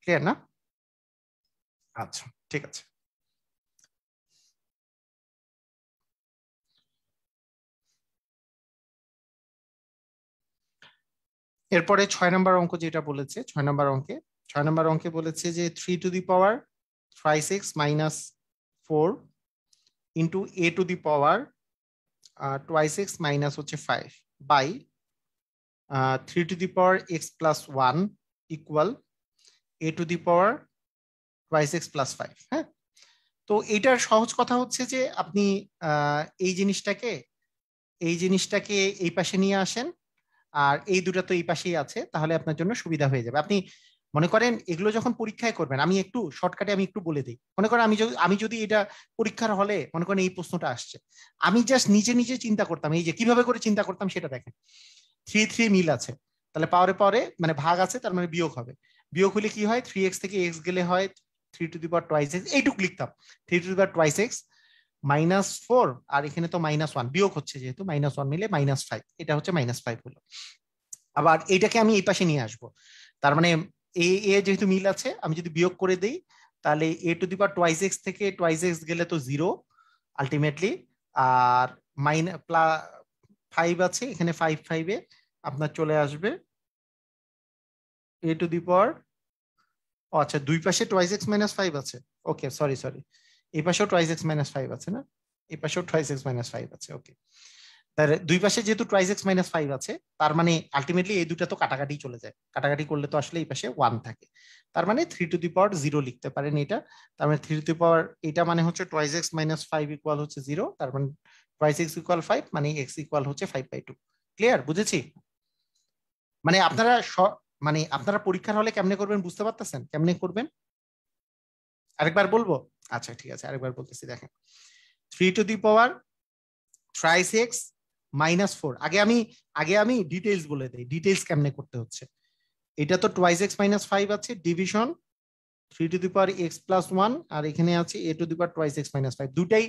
Speaker 1: ক্লিয়ার না? আচ্ছা, ঠিক আছে। এরপরে 6 নম্বর অঙ্ক যেটা বলেছে, 6 নম্বর অঙ্কে বলেছে যে 3 to the power 5x - 4 into a to the power 2x হচ্ছে 5 by 3 to the power x+1 equal a to the power 2x+5। হ্যাঁ, তো এইটার সহজ কথা হচ্ছে যে আপনি এই জিনিসটাকে এই পাশে নিয়ে আসেন, আর এই দুটো তো এই পাশেই আছে, তাহলে আপনার জন্য সুবিধা হয়ে যাবে। আপনি মনে করেন এগুলো যখন পরীক্ষায় করবেন, আমি একটু শর্টকাটে আমি একটু বলে দিই। মনে করেন আমি যদি এটা পরীক্ষার হলে মনে করেন এই প্রশ্নটা আসছে, আমি জাস্ট নিজে নিজে চিন্তা করতাম, এই যে কিভাবে করে চিন্তা করতাম সেটা দেখেন। 3 মিল আছে, তাহলে পাওয়ারে পাওয়ারে মানে ভাগ আছে, তার মানে বিয়োগ হবে। বিয়োগ হলে কি হয়, 3x থেকে x গেলে হয় 3 টু দি পাওয়ার 2x, এইটুকু লিখতাম, 3 টু দি পাওয়ার 2x -4, আর এখানে তো -1 বিয়োগ হচ্ছে, যেহেতু -1 মিলে -5, এটা হচ্ছে -5 হলো। আবার এইটাকে আমি এই পাশে নিয়ে আসব, তার মানে যেহেতু মিল আছে, আমি যদি বিয়োগ করে দেই, তাহলে a to the power 2x থেকে 2x গেলে তো 0 আলটিমেটলি, আর -5 আছে এখানে, 5 আপনার চলে আসবে a টু দি পাওয়ার, আচ্ছা দুই পাশে 2x - 5 আছে। ওকে, সরি সরি, এই পাশেও 2x - 5 আছে না, এই পাশেও 2x - 5 আছে। ওকে, তার দুই পাশে যেহেতু 2x - 5 আছে, তার মানে আলটিমেটলি এই দুটা তো কাটাকাটি চলে যায়, কাটাকাটি করলে তো আসলে এই পাশে 1 থাকে, তার মানে 3 টু দি পাওয়ার 0 লিখতে পারেন এটা। তার মানে 3 টু দি পাওয়ার, এটা মানে হচ্ছে 2x - 5 ইকুয়াল হচ্ছে 0, তার মানে 2x ইকুয়াল 5, মানে x ইকুয়াল হচ্ছে 5/2। ক্লিয়ার? বুঝেছি? মানে আপনারা পরীক্ষার হলে কেমনে করবেন বুঝতে পারতেছেন? কেমনে করবেন আরেকবার বলবো? আচ্ছা ঠিক আছে, আরেকবার বলতেছি, দেখেন। 3 টু দি পাওয়ার 3x আগে আমি ডিটেইলস বলে দিই, ডিটেইলস কেমনে করতে হচ্ছে। এটা তো 2x - 5 আছে, division 3 to the power x plus 1 আর এখানে আছে a to the power twice x minus 5, দুটাই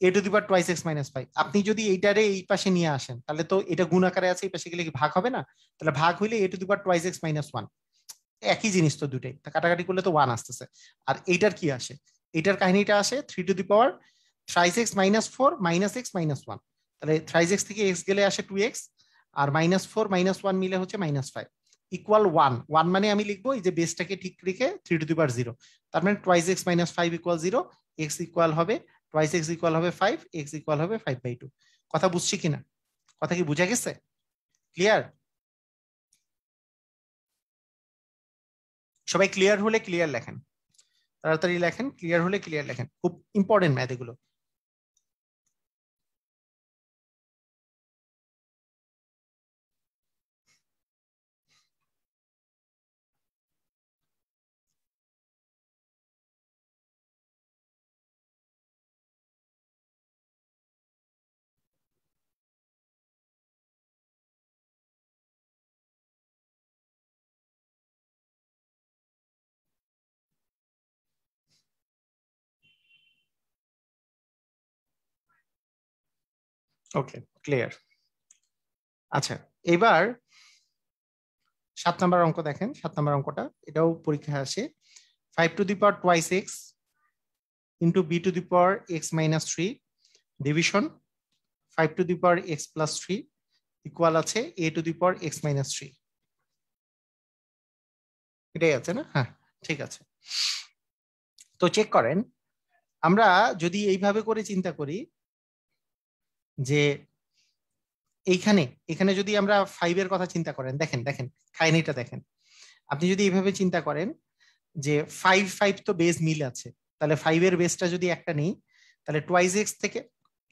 Speaker 1: a to the power twice x minus 5। আপনি যদি এইটারে এই পাশে নিয়ে আসেন তাহলে তো এটা গুণ আকারে আছে, এই পাশে গেলে কি ভাগ হবে না? তাহলে ভাগ হইলে a to the power twice x minus 1, একই জিনিস তো দুটাই, কাটাকাটি করলে তো 1 আসতেছে। আর এইটার কি আসে? এইটার কাহিনীটা আসে 3 to the power thrice x minus 4 minus x minus 1, তাহলে থ্রাইস এক্স থেকে এক্স গেলে আসে 2x আর -4 -1 মিলে হচ্ছে -5 ইকুয়াল 1। 1 মানে আমি লিখবো এই যে বেসটাকে ঠিক রেখে 3 টু দি পাওয়ার 0, তার মানে twice x minus 5 equal 0, x equal হবে টুয়াইস এক্স ইকুয়াল হবে 5, এক্স ইকুয়াল হবে 5/2। কথা বুঝছি কিনা? কথা কি বুঝা গেছে? ক্লিয়ার? সবাই ক্লিয়ার হলে ক্লিয়ার লেখেন, তাড়াতাড়ি লেখেন, ক্লিয়ার হলে ক্লিয়ার লেখেন, খুব ইম্পর্টেন্ট ম্যাথ এগুলো। ওকে, ক্লিয়ার। আচ্ছা, এবার 7 নম্বর অঙ্ক দেখেন। 7 নম্বর অঙ্কটা এটাও পরীক্ষায় আসে। 5 to the power twice x into B to the power x minus 3 division 5 to the power x plus 3 equal আছে a to the power x minus 3। এটাই আছে না? হ্যাঁ, ঠিক আছে। তো চেক করেন, আমরা যদি এইভাবে করে চিন্তা করি যে এইখানে এখানে যদি আমরা 5 এর কথা চিন্তা করেন, দেখেন দেখেন কাহিনীটা দেখেন। আপনি যদি এইভাবে চিন্তা করেন যে 5 5 তো বেস মিল আছে, তাহলে 5 এর বেসটা যদি একটা নেই তাহলে টুয়াইস এক্স থেকে,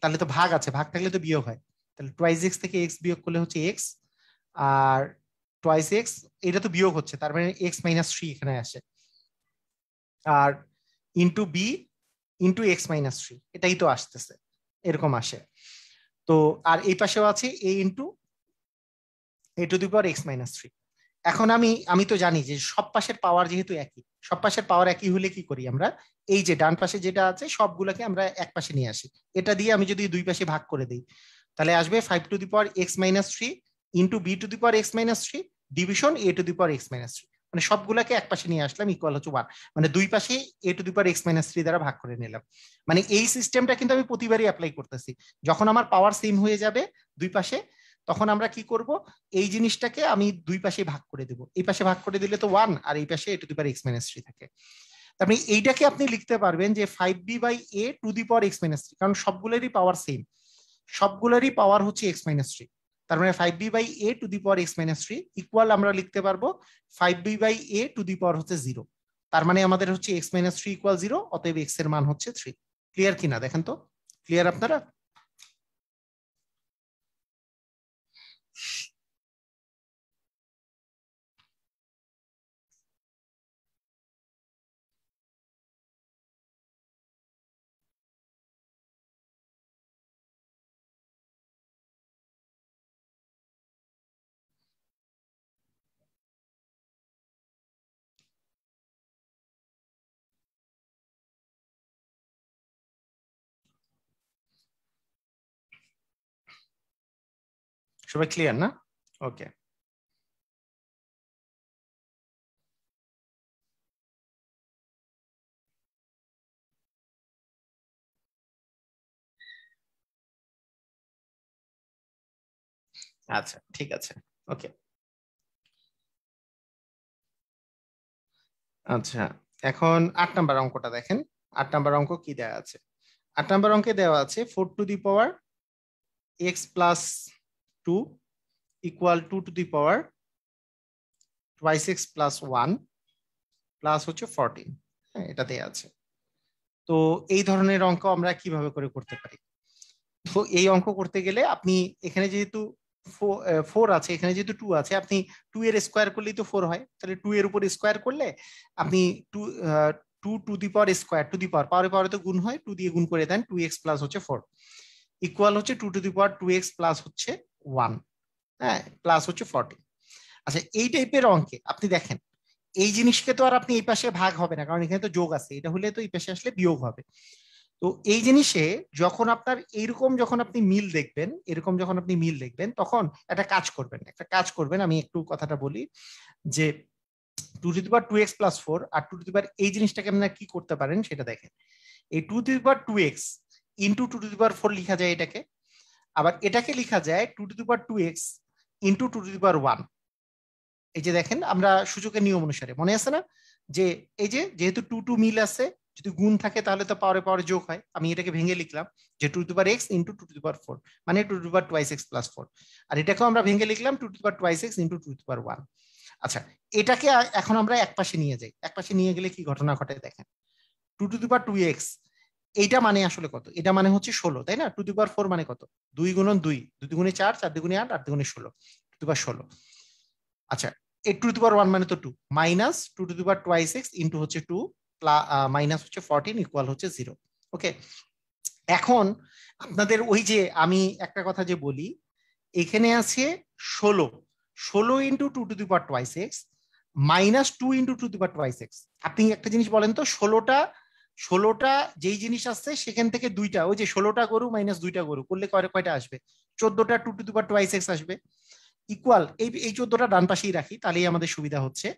Speaker 1: তাহলে তো ভাগ আছে, ভাগ থাকলে তো বিয়োগ হয়, তাহলে টুয়াইস এক্স থেকে এক্স বিয়োগ করলে হচ্ছে এক্স, আর টুয়াইস এক্স এটা তো বিয়োগ হচ্ছে, তার মানে এক্স মাইনাস 3 এখানে আসে, আর into b into x minus 3 এটাই তো আসতেছে, এরকম আসে। তো আর এই পাশেও আছে a into a to the power x minus 3। এখন আমি তো জানি যে সব পাশের পাওয়ার যেহেতু একই, সব পাশের পাওয়ার একই হলে কি করি আমরা, এই যে ডান পাশে যেটা আছে সবগুলোকে আমরা এক পাশে নিয়ে আসি, এটা দিয়ে আমি যদি দুই পাশে ভাগ করে দিই তাহলে আসবে 5 to the power x minus 3 into B to the power x minus 3 division A to the power x minus 3, মানে সবগুলাকে এক পাশে নিয়ে আসলাম ইকুয়াল হচ্ছে 1, মানে দুই পাশে a to the power x minus 3 দ্বারা ভাগ করে নিলাম। মানে এই সিস্টেমটা কিন্তু আমি প্রতিবারই অ্যাপ্লাই করতেছি, যখন আমার পাওয়ার সেম হয়ে যাবে দুই পাশে তখন আমরা কি করব, এই জিনিসটাকে আমি দুই পাশে ভাগ করে দেব, এই পাশে ভাগ করে দিলে তো 1 আর এই পাশে a to the power x minus 3 থাকে। আপনি এইটাকে আপনি লিখতে পারবেন যে 5b/a to the power x minus 3, কারণ সবগুলোরই পাওয়ার সেম, সবগুলোরই পাওয়ার হচ্ছে এক্স মাইনাস 3, তার মানে 5b/a to the power x minus 3 equal আমরা লিখতে পারবো 5b/a টু দি পাওয়ার হচ্ছে 0, তার মানে আমাদের হচ্ছে এক্স মাইনাস 3 ইকুয়াল 0, অতএব এক্স এর মান হচ্ছে 3। ক্লিয়ার কিনা দেখেন তো? ক্লিয়ার আপনারা? সবাই ক্লিয়ার না? ওকে, আচ্ছা ঠিক আছে। ওকে, আচ্ছা এখন 8 নাম্বার অঙ্কটা দেখেন। 8 নাম্বার অঙ্ক কি দেওয়া আছে? 8 নাম্বার অঙ্কে দেওয়া আছে 4 two the power x plus 2 equal 2 to the power twice x plus 1 plus হচ্ছে 14, হ্যাঁ এটা দেওয়া আছে। তো এই ধরনের অঙ্ক আমরা কিভাবে করে করতে পারি? তো এই অঙ্ক করতে গেলে আপনি এখানে যেহেতু 4 আছে, এখানে যেহেতু 2 আছে, আপনি 2 এর স্কোয়ার করলেই তো 4 হয়, তাহলে 2 এর উপর স্কোয়ার করলে আপনি 2 to the power square to the power পাওয়ারে পাওয়ারে তো গুণ হয়, 2 দিয়ে গুণ করে দেন 2x প্লাস হচ্ছে 4 ইকুয়াল হচ্ছে 2 to the power 2x plus হচ্ছে 1, হ্যাঁ প্লাস হচ্ছে 40। আচ্ছা এই টাইপের অঙ্কে আপনি দেখেন এই জিনিসকে তো আর আপনি এই পাশে ভাগ হবে না, কারণ এখানে তো যোগ আছে, এটা হলে তো এই পাশে আসলে বিয়োগ হবে। তো এই জিনিসে যখন আপনার এইরকম যখন আপনি মিল দেখবেন, এরকম যখন আপনি মিল দেখবেন, তখন একটা কাজ করবেন, আমি একটু কথাটা বলি যে 2^2x+4 আর 2 এই জিনিসটাকে আপনারা কি করতে পারেন সেটা দেখেন। এই 2^2x ইন্টু 2^4 লিখা যায় এটাকে, আবার এটাকে লিখা যায় 2^2x ইন্টু 2^1। এই যে দেখেন, আমরা সূচকের নিয়ম অনুসারে মনে আছে না যে এই যে যেহেতু টু টু মিল আছে, যদি গুণ থাকে তাহলে তো পাওয়ারে পাওয়ারে যোগ হয়। আমি এটাকে ভেঙে লিখলাম যে 2^x ইন্টু 2^4 মানে 2^2x+4, আর এটাকেও আমরা ভেঙে লিখলাম 2^2x ইন্টু 2^1। আচ্ছা, এটাকে এখন আমরা এক পাশে নিয়ে যাই, এক পাশে নিয়ে গেলে কি ঘটনা ঘটে দেখেন। 2^2x এইটা মানে আসলে কত? এটা মানে হচ্ছে 16, তাই না? 2^4 মানে কত? 2 × 2, 2 × 4, 4 × 8, 8 × 16, 2^16। আচ্ছা, এই 2^1 মানে তো 2, মাইনাস 2^2x ইন্টু হচ্ছে 2 মাইনাস হচ্ছে 14 ইকুয়াল হচ্ছে 0। ওকে, এখন আপনাদের ওই যে আমি একটা কথা যে বলি, এখানে আছে 16, 16 into 2^2x minus 2 into 2^2x। আপনি একটা জিনিস বলেন তো, 16টা যেই জিনিস আসছে সেখান থেকে দুইটা, ওই যে 16টা গরু মাইনাস 2টা গরু করলে কয়টা আসবে? 14টা 2^2x আসবে। ইকুয়াল এই এই 14টা ডান পাশেই রাখি, তাহলেই আমাদের সুবিধা হচ্ছে।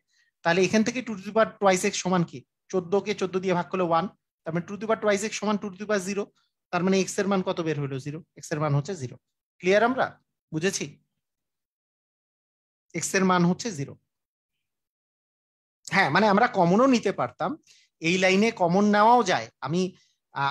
Speaker 1: তাহলে এখান থেকে 2^2x সমান কি? 14কে 14 দিয়ে ভাগ করলে 1, তার মানে 2^2x সমান 2^0। তার মানে এক্স এর মান কত বের হলো? 0। এক্স এর মান হচ্ছে 0। ক্লিয়ার? আমরা বুঝেছি এক্স এর মান হচ্ছে 0। হ্যাঁ, মানে আমরা কমনও নিতে পারতাম, এই লাইনে কমন নেওয়াও যায়।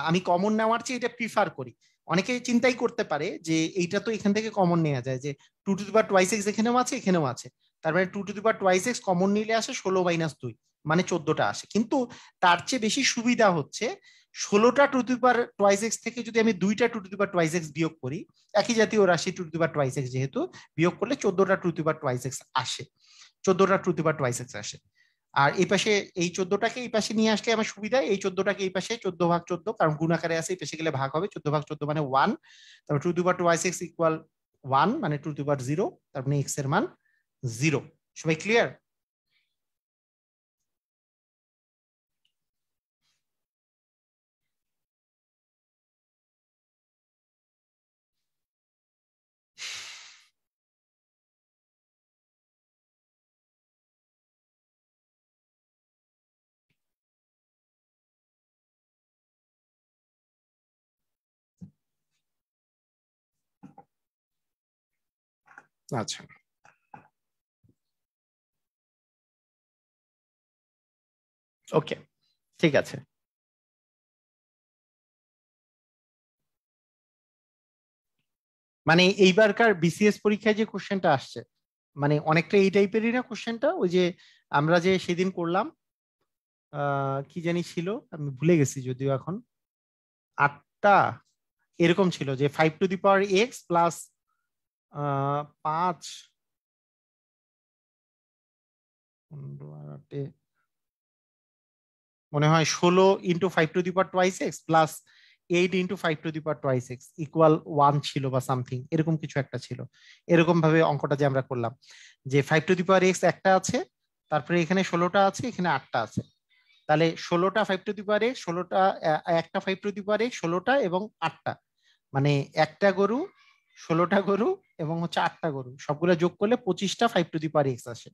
Speaker 1: আমি কমন নেওয়ার চেয়ে এটা প্রিফার করি। অনেকে চিন্তাই করতে পারে যে এইটা তো এখান থেকে কমন নেওয়া যায়, যে 2^2x এখানেও আছে এখানেও আছে, তার মানে 2^2x কমন নিলে আসে 16 - 2, মানে 14টা আসে। কিন্তু তার চেয়ে বেশি সুবিধা হচ্ছে 16টা 2^2x থেকে যদি আমি 2টা 2^2x বিয়োগ করি, একই জাতীয় রাশি 2^2x যেহেতু, বিয়োগ করলে 14টা 2^2x আসে, 14টা 2^2x আসে। আর এই পাশে এই 14টাকে এই পাশে নিয়ে আসলে আমার সুবিধা, এই 14টাকে এই পাশে 14/14, কারণ গুণ আকারে আছে, এই পাশে গেলে ভাগ হবে, 14/14 মানে 1। তারপর 2^2x ইকুয়াল 1 মানে 2^0, তার মানে এক্স এর মান 0। সবাই ক্লিয়ার? আচ্ছা, ওকে, ঠিক আছে। মানে এইবারকার বিসিএস পরীক্ষায় যে কোশ্চেনটা আসছে, মানে অনেকটা এই টাইপেরই না কোশ্চেনটা? ওই যে আমরা যে সেদিন করলাম, কি জানি ছিল, আমি ভুলে গেছি যদিও এখন, 8টা এরকম ছিল যে 5^x প্লাস 5, 15 মনে হয় 16 × 5^2x প্লাস 8 × 5^2x ইকুয়াল 1 ছিল বা সামথিং এরকম কিছু একটা ছিল। এরকম ভাবে অঙ্কটা যে আমরা করলাম, যে 5^x একটা আছে, তারপরে এখানে 16টা আছে, এখানে 8টা আছে। তাহলে 16টা 5^x, 16টা একটা 5^x, 16টা এবং 8টা, মানে একটা গরু, 16টা গরু এবং হচ্ছে 8টা গরু, সবগুলো যোগ করলে 25টা 5^x আসে।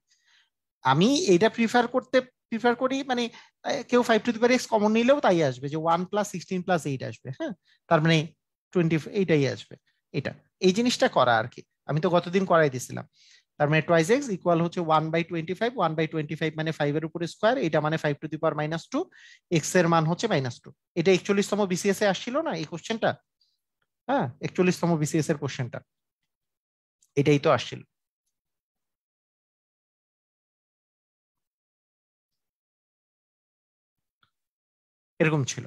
Speaker 1: আমি এটা প্রিফার করি, মানে কেউ 5^x কমন নিলেও তাই আসবে, যে 1 + 16 + 8 আসবে। হ্যাঁ, তার মানে 20 এইটাই আসবে। এটা এই জিনিসটা করা আর কি, আমি তো গতদিন করাই দিছিলাম। তার মানে টুয়াইস এক্স ইকুয়াল হচ্ছে 1/25, 1/25 মানে 5 এর উপরে স্কোয়ার, এটা মানে 5^-2, এক্স এর মান হচ্ছে -2। এটা 41তম বিসিএস এ আসছিল না এই কোশ্চেনটা? হ্যাঁ, 41তম বিসিএস এর কোশ্চেনটা এটাই তো আসছিল, এরকম ছিল।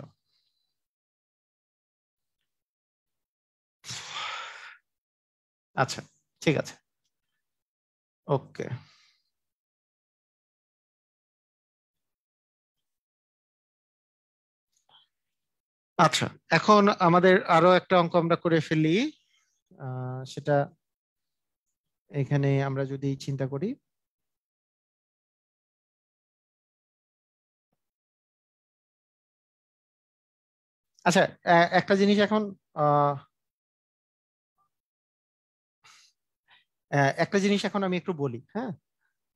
Speaker 1: আচ্ছা, ঠিক আছে, ওকে। আচ্ছা, এখন আমাদের আরো একটা অঙ্ক আমরা করে ফেলি। সেটা এখানে আমরা যদি চিন্তা করি, আচ্ছা, একটা জিনিস এখন একটা জিনিস এখন আমি একটু বলি, হ্যাঁ,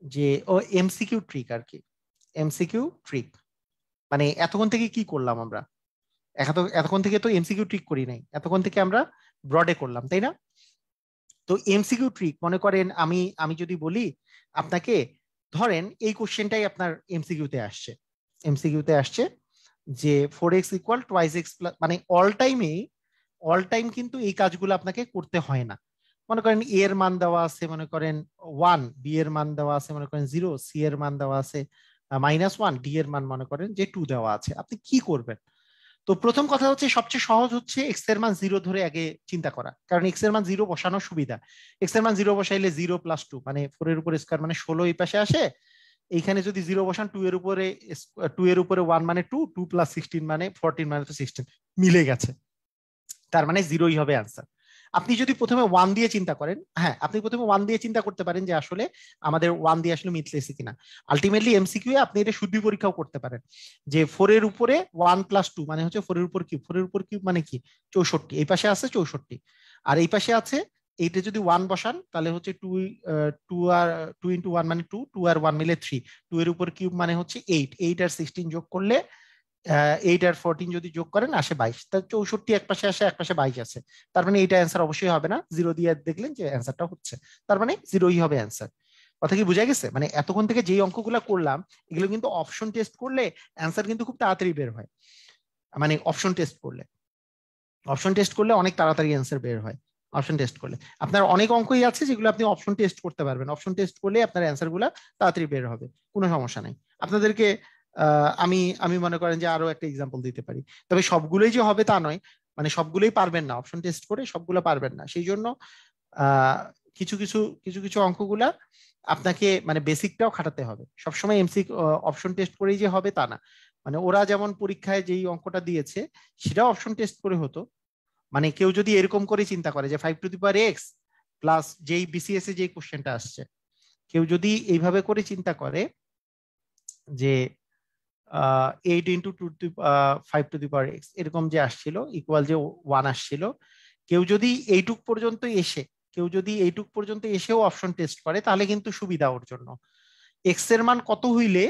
Speaker 1: যে ও এমসিকিউ ট্রিক আর কি। এমসিকিউ ট্রিক মানে এতক্ষণ থেকে কি করলাম আমরা? এতক্ষণ থেকে তো এমসিকিউ ট্রিক করি নাই, এতক্ষণ থেকে আমরা ব্রডে করলাম, তাই না? তো এমসিকিউ ট্রিক মনে করেন আমি আমি যদি বলি আপনাকে, ধরেন এই কোশ্চেনটাই আপনার এমসিকিউতে আসছে, এমসিকিউতে আসছে যে 4x equal twice x plus, মানে অল টাইম কিন্তু এই কাজগুলো আপনাকে করতে হয় না। মনে করেন এ এর মান দেওয়া আছে মনে করেন 1, বি এর মান দেওয়া আছে মনে করেন 0, সি এর মান দেওয়া আছে -1, ডি এর মান মনে করেন যে 2 দেওয়া আছে, আপনি কি করবেন? তো প্রথম কথা হচ্ছে সবচেয়ে সহজ হচ্ছে এক্স এর মান 0 ধরে আগে চিন্তা করা, কারণ এক্স এর মান 0 বসানোর সুবিধা। এক্স এর মান 0 বসাইলে 0 + 2 মানে 4 এর উপর স্কয়ার মানে 16 এই পাশে আসে। এইখানে যদি 0 বসান 2 এর উপরে 1 মানে 2, 2 + 16 মানে 14 মানে তো 16 মিলে গেছে, তার মানে 0ই হবে অ্যান্সার। আপনি যদি প্রথমে 1 দিয়ে চিন্তা করেন, হ্যাঁ আপনি প্রথমে 1 দিয়ে চিন্তা করতে পারেন যে আসলে আমাদের 1 দিয়ে আসলে মিলতেছে কিনা। আলটিমেটলি এমসিকিউ এ আপনি এটা শুদ্ধি পরীক্ষাও করতে পারেন, যে 4 এর উপরে 1 + 2 মানে হচ্ছে 4 এর উপর কিউব, 4 এর উপর কিউব মানে কি 64, এই পাশে আছে 64 আর এই পাশে আছে, এইটা যদি 1 বসান তাহলে হচ্ছে 2, 2 আর 2 × 1 মানে 2, 2 আর 1 মিলে 3, 2 এর উপর কিউব মানে হচ্ছে 8, 8 আর 16 যোগ করলে 8 আর 14 যদি যোগ করেন আসে 22, তার 64 এক পাশে আসে এক পাশে 22 আছে, তার মানে এইটা অ্যান্সার অবশ্যই হবে না, 0 দিয়ে দেখলেন যে অ্যান্সারটা হচ্ছে, তার মানে 0ই হবে অ্যান্সার। কথা কি বোঝা গেছে? মানে এতক্ষণ থেকে যেই অঙ্কগুলো করলাম এগুলো কিন্তু অপশন টেস্ট করলে অ্যান্সার কিন্তু খুব তাড়াতাড়ি বের হয়, মানে অপশন টেস্ট করলে অনেক তাড়াতাড়ি অ্যান্সার বের হয়। অপশন টেস্ট করলে আপনার অনেক অঙ্কই আছে যেগুলো আপনি অপশন টেস্ট করতে পারবেন, অপশন টেস্ট করলে আপনার অ্যান্সার গুলা তাড়াতাড়ি বের হবে, কোনো সমস্যা নাই। আপনাদেরকে আমি আমি মনে করেন যে আরো একটা এক্সাম্পল দিতে পারি, তবে সবগুলোই যে হবে তা নয়, মানে সবগুলোই পারবেন না, অপশন টেস্ট করে সবগুলো পারবেন না, সেই জন্য আহ কিছু কিছু কিছু কিছু অঙ্কগুলা আপনাকে মানে বেসিকটাও খাটাতে হবে। সবসময় এমসি অপশন টেস্ট করেই যে হবে তা না, মানে ওরা যেমন পরীক্ষায় যেই অঙ্কটা দিয়েছে সেটাও অপশন টেস্ট করে হতো। মানে কেউ যদি এরকম করে চিন্তা করে যে 5^x প্লাস যেই বিসিএস এ যেই কোশ্চেনটা আসছে, কেউ যদি এইভাবে করে চিন্তা করে যে 8 × 2^5 এরকম যে আসছিল ইকুয়াল যে 1 আসছিল, কেউ যদি এইটুক পর্যন্ত এসে কেউ যদি এইটুক পর্যন্ত এসেও অপশন টেস্ট করে তাহলে কিন্তু সুবিধা ওর জন্য। এক্স এর মান কত হইলে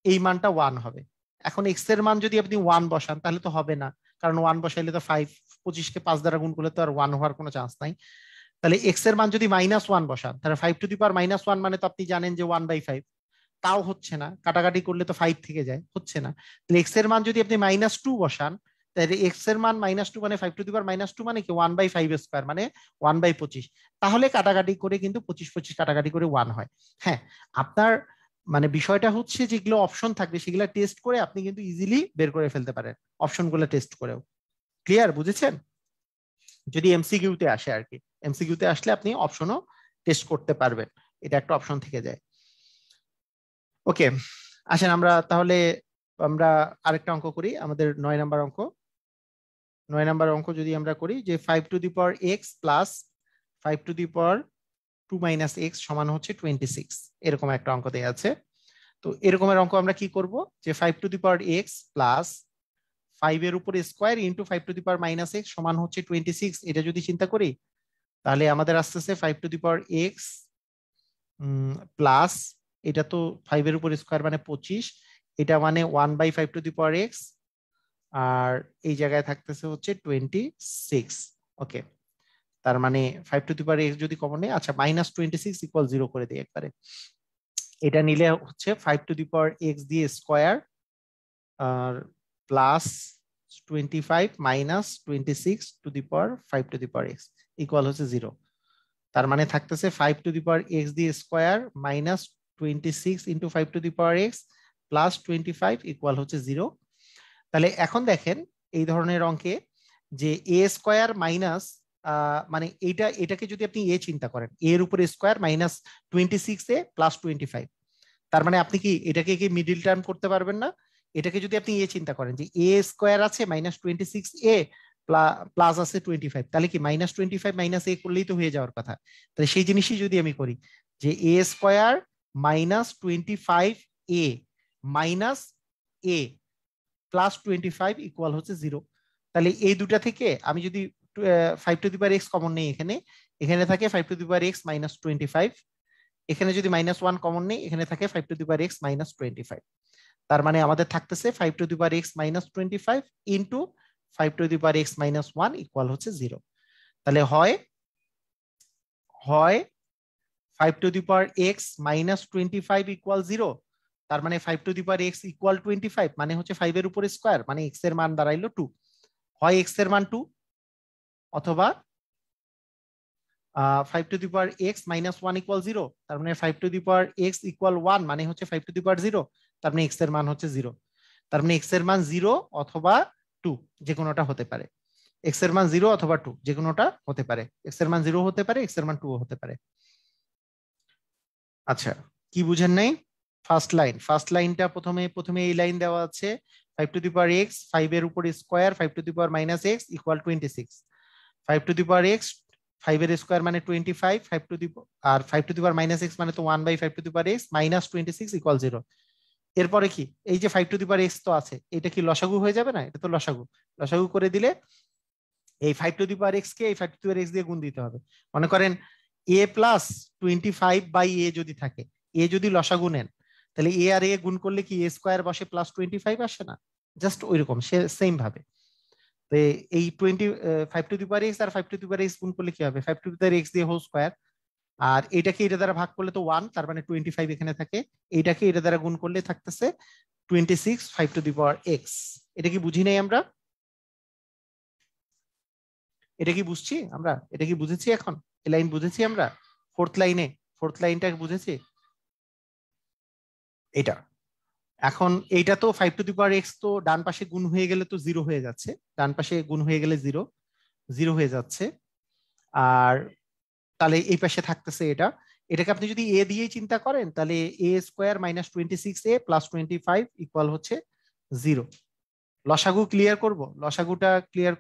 Speaker 1: এই মানটা 1 হবে? এখন এক্স এর মান যদি আপনি 1 বসান তাহলে তো হবে না, কারণ 1 বসাইলে তো 5, 25 কে 5 দ্বারা গুণ করলে তো আর 1 হওয়ার কোনো চান্স নাই। তাহলে এক্স এর মান যদি -1 বসান তাহলে 5^-1 মানে তো আপনি জানেন যে 1/5, তাও হচ্ছে না, কাটাকাটি করলে তো 5 থেকে যায়, হচ্ছে না। তাহলে এক্স এর মান যদি আপনি -2 বসান, তাহলে এক্স এর মান -2 মানে 5^-2 মানে কি 1/5² মানে 1/25, তাহলে কাটাকাটি করে কিন্তু 25 কাটাকাটি করে 1 হয়। হ্যাঁ, আপনার মানে বিষয়টা হচ্ছে যেগুলো অপশন থাকবে সেগুলো টেস্ট করে আপনি কিন্তু ইজিলি বের করে ফেলতে পারেন, অপশনগুলো টেস্ট করেও। ক্লিয়ার, বুঝেছেন? যদি এমসিকিউতে আসে আর কি, এমসিকিউতে আসলে আপনি অপশনও টেস্ট করতে পারবেন, এটা একটা অপশন থেকে যায়। ওকে, আসেন আমরা তাহলে আমরা আরেকটা অঙ্ক করি, আমাদের 9 নাম্বার অঙ্ক। 9 নাম্বার অঙ্ক যদি আমরা করি যে 5^x প্লাস 5^2 - x সমান হচ্ছে 26, এরকম একটা অঙ্ক দেওয়া আছে। তো এরকমের অঙ্ক আমরা কি করব, যে 5^x প্লাস 5 এর উপর স্কোয়ার ইন্টু 5^-x সমান হচ্ছে 26, এটা যদি চিন্তা করি তাহলে আমাদের আসতেছে 5^x প্লাস, এটা তো 5 এর উপর স্কোয়ার মানে 25, এটা মানে 1/5^x আর এই জায়গায় থাকতেছে হচ্ছে 26। ওকে, তার মানে 5^x যদি কমন নেই, আচ্ছা -26 = 0 করে দিই একবারে। এটা নিলে হচ্ছে 5^x দিয়ে স্কোয়ার আর প্লাস 25 -26^5^x ইকুয়াল হচ্ছে 0। তার মানে থাকতেছে 5^x দিয়ে স্কোয়ার -26 × 5^x প্লাস 25 ইকুয়াল হচ্ছে 0। তাহলে এখন দেখেন এই ধরনের অঙ্কে যে এ স্কোয়ার মাইনাস, মানে এটাকে যদি আপনি এ চিন্তা করেন, এর উপরে স্কোয়ার -26 প্লাস 25, তার মানে আপনি কি এটাকে কি মিডিল টার্ম করতে পারবেন না? এটাকে যদি আপনি এ চিন্তা করেন যে এ স্কোয়ার আছে -26a প্লাস আছে 25, তাহলে কি -25 - a করলেই তো হয়ে যাওয়ার কথা। তাহলে সেই জিনিসই যদি আমি করি যে a square -25a minus a plus 25 equal হচ্ছে 0, তাহলে এই দুটা থেকে আমি যদি 5 x কমন নেই, এখানে এখানে থাকে 5 x মাইনাস 25, এখানে যদি -1 কমন নেই, এখানে থাকে 5 x মাইনাস 25। তার মানে আমাদের থাকতেছে 5 x minus 25 into 5 x minus 1 equal হচ্ছে 0। তাহলে হয় হয় 5 x মাইনাস 25 ইকুয়াল 0, তার মানে 5 x ইকুয়াল 25 মানে হচ্ছে 5 এর উপর স্কোয়ার, মানে x এর মান দাঁড়াইলো 2। হয় x এর মান 2, অথবা 5 x মাইনাস 1 ইকুয়াল 0, তার মানে 5 x ইকুয়াল 1 মানে হচ্ছে 5 0, তার মানে x এর মান হচ্ছে 0। তার মানে x এর মান 0 অথবা 2, যে কোনোটা হতে পারে। x এর মান 0 অথবা 2, যে কোনোটা হতে পারে। x এর মান 0 হতে পারে, x এর মান 2 হতে পারে। আচ্ছা, কি বুঝেন নাই? ফার্স্ট লাইনটা প্রথমে প্রথমে এই লাইন দেওয়া আছে 5 x 5 এর উপর square 5 minus x equal 26। 5 x 5 এর স্কোয়ার মানে 25, আর 5 মাইনাস x মানে তো 1/5 মাইনাস 26 ইকুয়াল 0। এরপরে কি, এই যে 5 তো আছে, এটা কি লসাগু হয়ে যাবে না? এটা তো লসাগু। লসাগু করে দিলে এই 5 কে এই 5 দিয়ে গুণ দিতে হবে। মনে করেন a প্লাস 25/a যদি থাকে, a যদি লসাগু নেন, তাহলে a আর a গুণ করলে কি a স্কোয়ার বসে প্লাস 25 আসে না? জাস্ট ওইরকম সেম ভাবে। তো এই 5 আর 5 গুণ করলে কি হবে? 5 দিয়ে হোল স্কোয়ার, আর এটাকে এটা দ্বারা ভাগ করলে তো 1, তার মানে 25 এখানে থাকে। এইটাকে এটা দ্বারা গুণ করলে থাকতেছে 26 5 এটা কি বুঝি নাই আমরা? এটা কি বুঝছি আমরা? এটা কি বুঝেছি? এখন এই লাইন বুঝেছি আমরা? ফোর্থ লাইনটা বুঝেছি এটা। এখন এইটা তো 5 তো ডান পাশে গুণ হয়ে গেলে তো 0 হয়ে যাচ্ছে, ডান পাশে গুণ হয়ে গেলে 0 0 হয়ে যাচ্ছে। আর তাহলে এই পাশে থাকতেছে এটা। এটাকে আপনি যদি এ দিয়েই চিন্তা করেন, তাহলে a square minus 26a plus 25 equal হচ্ছে 0। লসাগু ক্লিয়ার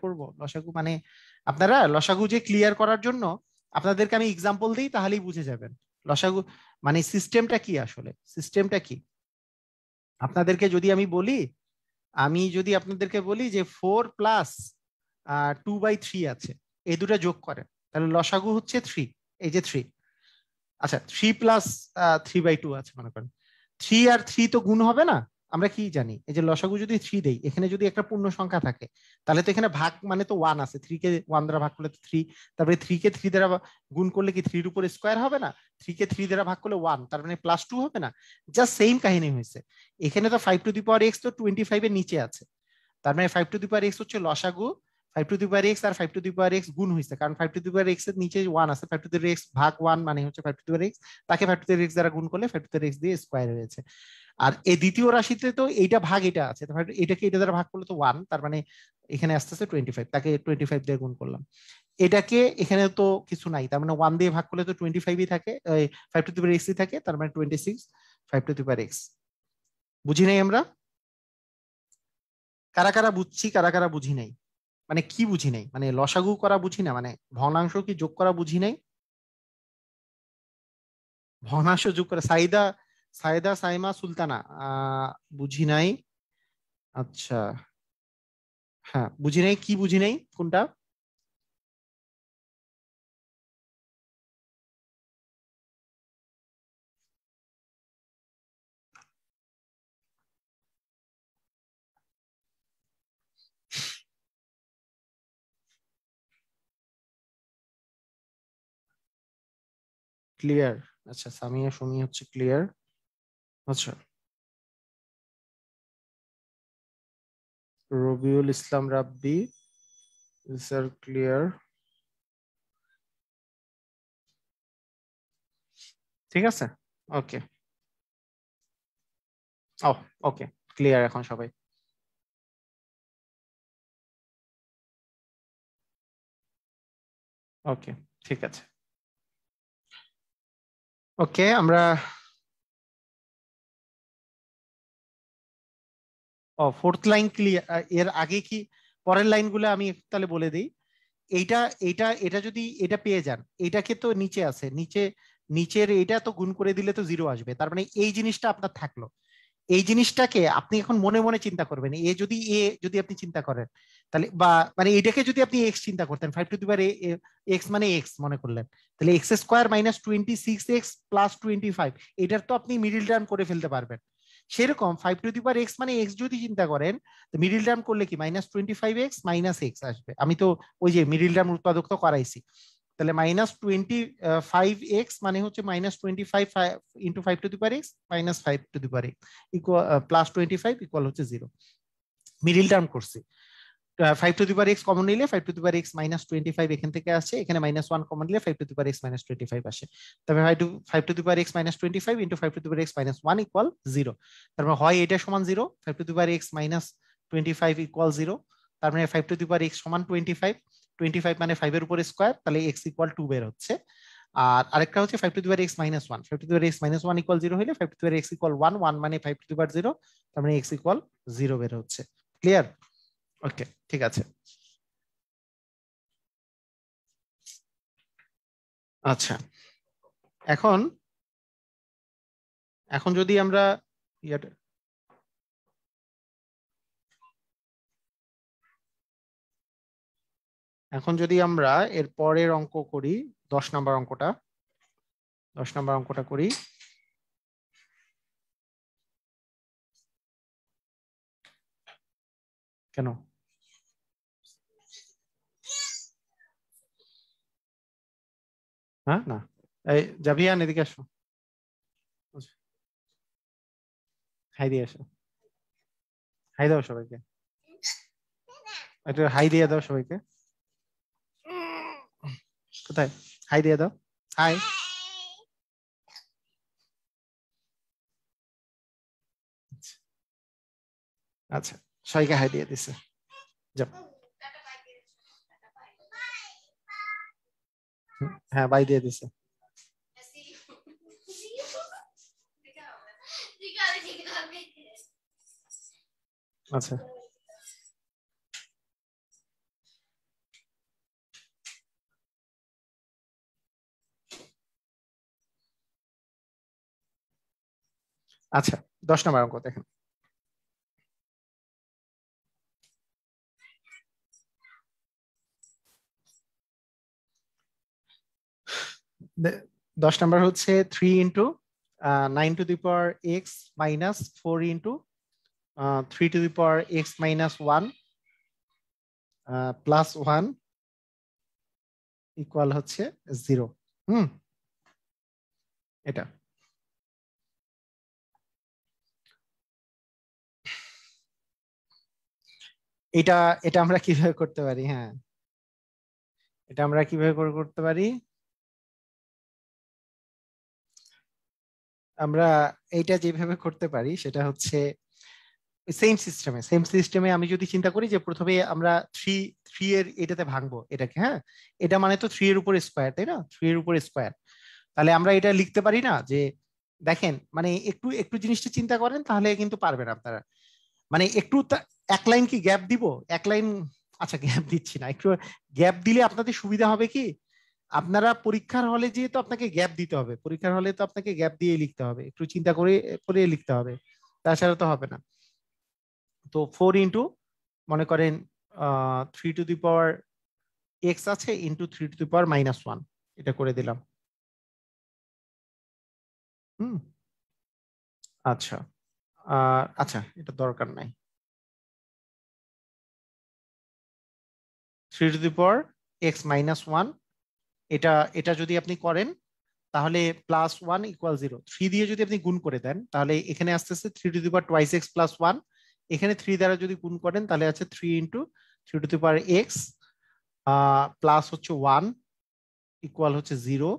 Speaker 1: করব, লসাগু মানে আপনারা লসাগু যে ক্লিয়ার করার জন্য আপনাদেরকে আমি এক্সাম্পল দিই, তাহলেই বুঝে যাবেন লসাগু মানে সিস্টেমটা কি। আসলে সিস্টেমটা কি আপনাদেরকে যদি আমি বলি, আপনাদেরকে বলি যে 4 প্লাস 2/3 আছে, এই দুটো যোগ করেন, তাহলে লসাগু হচ্ছে 3। এই যে 3, আচ্ছা 3 প্লাস 3/2 আছে মনে করেন। 3 আর 3 তো গুণ হবে না, আমরা কি জানি? এই যে লসাগু যদি 3 দেই, এখানে যদি একটা পূর্ণ সংখ্যা থাকে, তাহলে তো এখানে ভাগ মানে তো 1 আছে, 3 কে 1 দ্বারা ভাগ করলে তো 3, তারপরে 3 কে 3 দ্বারা গুণ করলে কি 3 এর উপর স্কোয়ার হবে না? 3 কে 3 দ্বারা ভাগ করলে 1, তার মানে +2 হবে না? জাস্ট সেম কাহিনী হয়েছে এখানে। তো 5 তো 25 এর নিচে আছে, তার মানে 5 হচ্ছে লসাগু। 5 আর 5 গুণ হয়েছে, কারণ 5 এর নিচে 1 আছে। 5 ভাগ 1 মানে হচ্ছে 5 তাকে 5 দ্বারা গুণ করলে 5 দিয়ে স্কোয়ার হয়েছে। আর এই দ্বিতীয় রাশিতে তো এইটা ভাগ এটা আছে, এটাকে এটা দ্বারা ভাগ করলে তো 1, তার মানে এখানে আসতেছে 25, তাকে 25 দিয়ে গুণ করলাম। এটাকে এখানে তো কিছু নাই, তার মানে 1 দিয়ে ভাগ করলে তো 25ই থাকে, 5 থাকে, তার মানে 26 5 বুঝি নাই আমরা? কারা কারা বুঝছি, কারা কারা বুঝি নাই? মানে কি বুঝি নাই? মানে লসাগু করা বুঝি না, মানে ভগ্নাংশ কি যোগ করা বুঝি নাই? ভগ্নাংশ যোগ করা সাইদা, সাইমা সুলতানা, বুঝি নাই। আচ্ছা, হ্যাঁ বুঝি নাই। কি বুঝি নাই কোনটা? ক্লিয়ার? আচ্ছা, সামিয়া সুমি হচ্ছে ক্লিয়ার। আচ্ছা, Rabiul Islam rabbi sir clear. ঠিক আছে, ওকে। ও, ওকে, ক্লিয়ার এখন সবাই। ওকে, ঠিক আছে। ওকে, আমরা ফোর্থ লাইন ক্লিয়ার। এর আগে কি পরের লাইনগুলো আমি একটু তাহলে বলে দিই। এইটা এটা এটা যদি এটা পেয়ে যান, এটাকে তো নিচে আছে, নিচের এইটা তো গুণ করে দিলে তো 0 আসবে, তার মানে এই জিনিসটা আপনার থাকলো। এই জিনিসটাকে আপনি এখন মনে মনে চিন্তা করবেন, এ যদি আপনি চিন্তা করেন তাহলে, বা মানে এটাকে যদি আপনি এক্স চিন্তা করতেন, 5 টু দি পাওয়ার এক্স মানে এক্স মনে করলেন, তাহলে x square minus 26x plus 25, এটার তো আপনি মিডিল টার্ম করে ফেলতে পারবেন। সেরকম 5 টু দি পাওয়ার এক্স মানে এক্স যদি চিন্তা করেন, মিডিল টার্ম করলে কি -25x মাইনাস এক্স আসবে। আমি তো ওই যে মিডিল টার্ম উৎপাদক তো করাইছি, তাহলে -25x মানে হচ্ছে -25 into 5 to the power x minus 5 to the power x equal plus 25 equal হচ্ছে 0। মিডিল টার্ম করছি। 5 to the power x common নিলে 5 টু দি পাওয়ার এক্স -25 এখান থেকে আসে, এখানে -1 কমন নিলে 5 টু দি পাওয়ার এক্স -25 আসে। তবে 5 to the power x -25 into 5 to the power x -1 equal 0। তার মানে হয় এটা সমান 0, 5 to the power x -25 equal 0, তার মানে 5 টু দি পাওয়ার এক্স সমান 25, 25 মানে 5 এর উপরে স্কোয়ার, তাহলে এক্স ইকুয়াল 2 বের হচ্ছে। আর আরেকটা হচ্ছে 5 to the power x -1, 5 to the power x -1 equal 0 হলে 5 to the power x equal 1, 1 মানে 5 টু দি পাওয়ার 0, তার মানে এক্স ইকুয়াল 0 বের হচ্ছে। ক্লিয়ার? ওকে, ঠিক আছে। আচ্ছা, এখন এখন যদি আমরা এখন যদি আমরা এর পরের অঙ্ক করি, 10 নম্বর অঙ্কটা, 10 নম্বর অঙ্কটা করি। কেন? হ্যাঁ না, এই জাভিয়ান এদিকে আসো, হাই দিয়ে আসো, হাই দাও সবাইকে, একটু হাই দিয়ে দাও সবাইকে। কোথায়? হাই দিয়ে দাও, হাই। আচ্ছা, সবাইকে হাই দিয়ে দিছে, যাও। হ্যাঁ, বাই দিয়ে দিছে। আচ্ছা, আচ্ছা, 10 নম্বর অঙ্ক দেখেন। দে- 10 নম্বর হচ্ছে 3 into 9 two the power x minus 4 into 3 to the power x minus 1 plus 1 equal হচ্ছে 0। হুম, এটা এটা এটা আমরা কিভাবে করতে পারি? হ্যাঁ, এটা আমরা কিভাবে করতে পারি? আমরা এইটা যেভাবে করতে পারি সেটা হচ্ছে সেম সিস্টেমে আমি যদি চিন্তা করি যে প্রথমে আমরা থ্রি থ্রি এর এটাতে ভাঙবো এটাকে, হ্যাঁ, এটা মানে তো 3 এর উপর স্কোয়ার, তাই না? 3 এর উপর স্কোয়ার, তাহলে আমরা এটা লিখতে পারি না যে, দেখেন মানে একটু একটু জিনিসটা চিন্তা করেন তাহলে কিন্তু পারবেন আপনারা। মানে একটু এক লাইন কি গ্যাপ দিব? এক লাইন, আচ্ছা গ্যাপ দিচ্ছি না, একটু গ্যাপ দিলে আপনাদের সুবিধা হবে কি, আপনারা পরীক্ষার হলে যেহেতু আপনাকে গ্যাপ দিতে হবে, পরীক্ষার হলে তো আপনাকে গ্যাপ দিয়ে লিখতে হবে, একটু চিন্তা করে করে লিখতে হবে, তাছাড়া তো হবে না। তো 4 ইন্টু মনে করেন 3 টু দি পাওয়ার এক্স আছে ইন্টু 3 টু দি পাওয়ার -1, এটা করে দিলাম। হুম, আচ্ছা, আচ্ছা এটা দরকার নাই। 3 to the power x minus 1, এটা এটা যদি আপনি করেন তাহলে +1 = 0, 3 দিয়ে যদি আপনি গুণ করে দেন তাহলে এখানে আসতেছে 3 টু দি পাওয়ার 2x+1, এখানে 3 দ্বারা যদি গুণ করেন তাহলে আছে 3 into 3 to the power x plus হচ্ছে 1 ইকুয়াল হচ্ছে 0।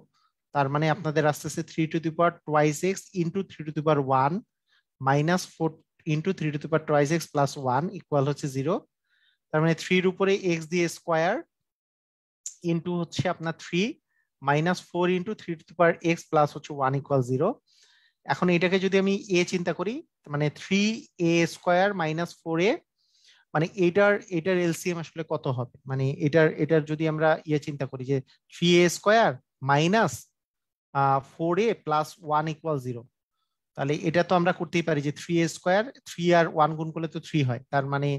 Speaker 1: তার মানে আপনাদের আসতেছে 3 to the power 2x into 3 to the power 1 minus 4 into 3 to the power 2x plus 1 equal হচ্ছে 0। তার মানে 3 এর উপরে এক্স দিয়ে স্কোয়ার ইন্টু হচ্ছে আপনার 3 -4 into 3 to the power x plus হচ্ছে 1 ইকুয়াল 0। এখন এটাকে যদি আমি এ চিন্তা করি, মানে 3a² - 4a, মানে এটার এলসিএম আসলে কত হবে, মানে এটার যদি আমরা চিন্তা করি যে 3a² - 4a + 1 = 0, তাহলে এটা তো আমরা করতেই পারি যে 3a² 3 আর 1 গুণ করলে তো 3 হয়, তার মানে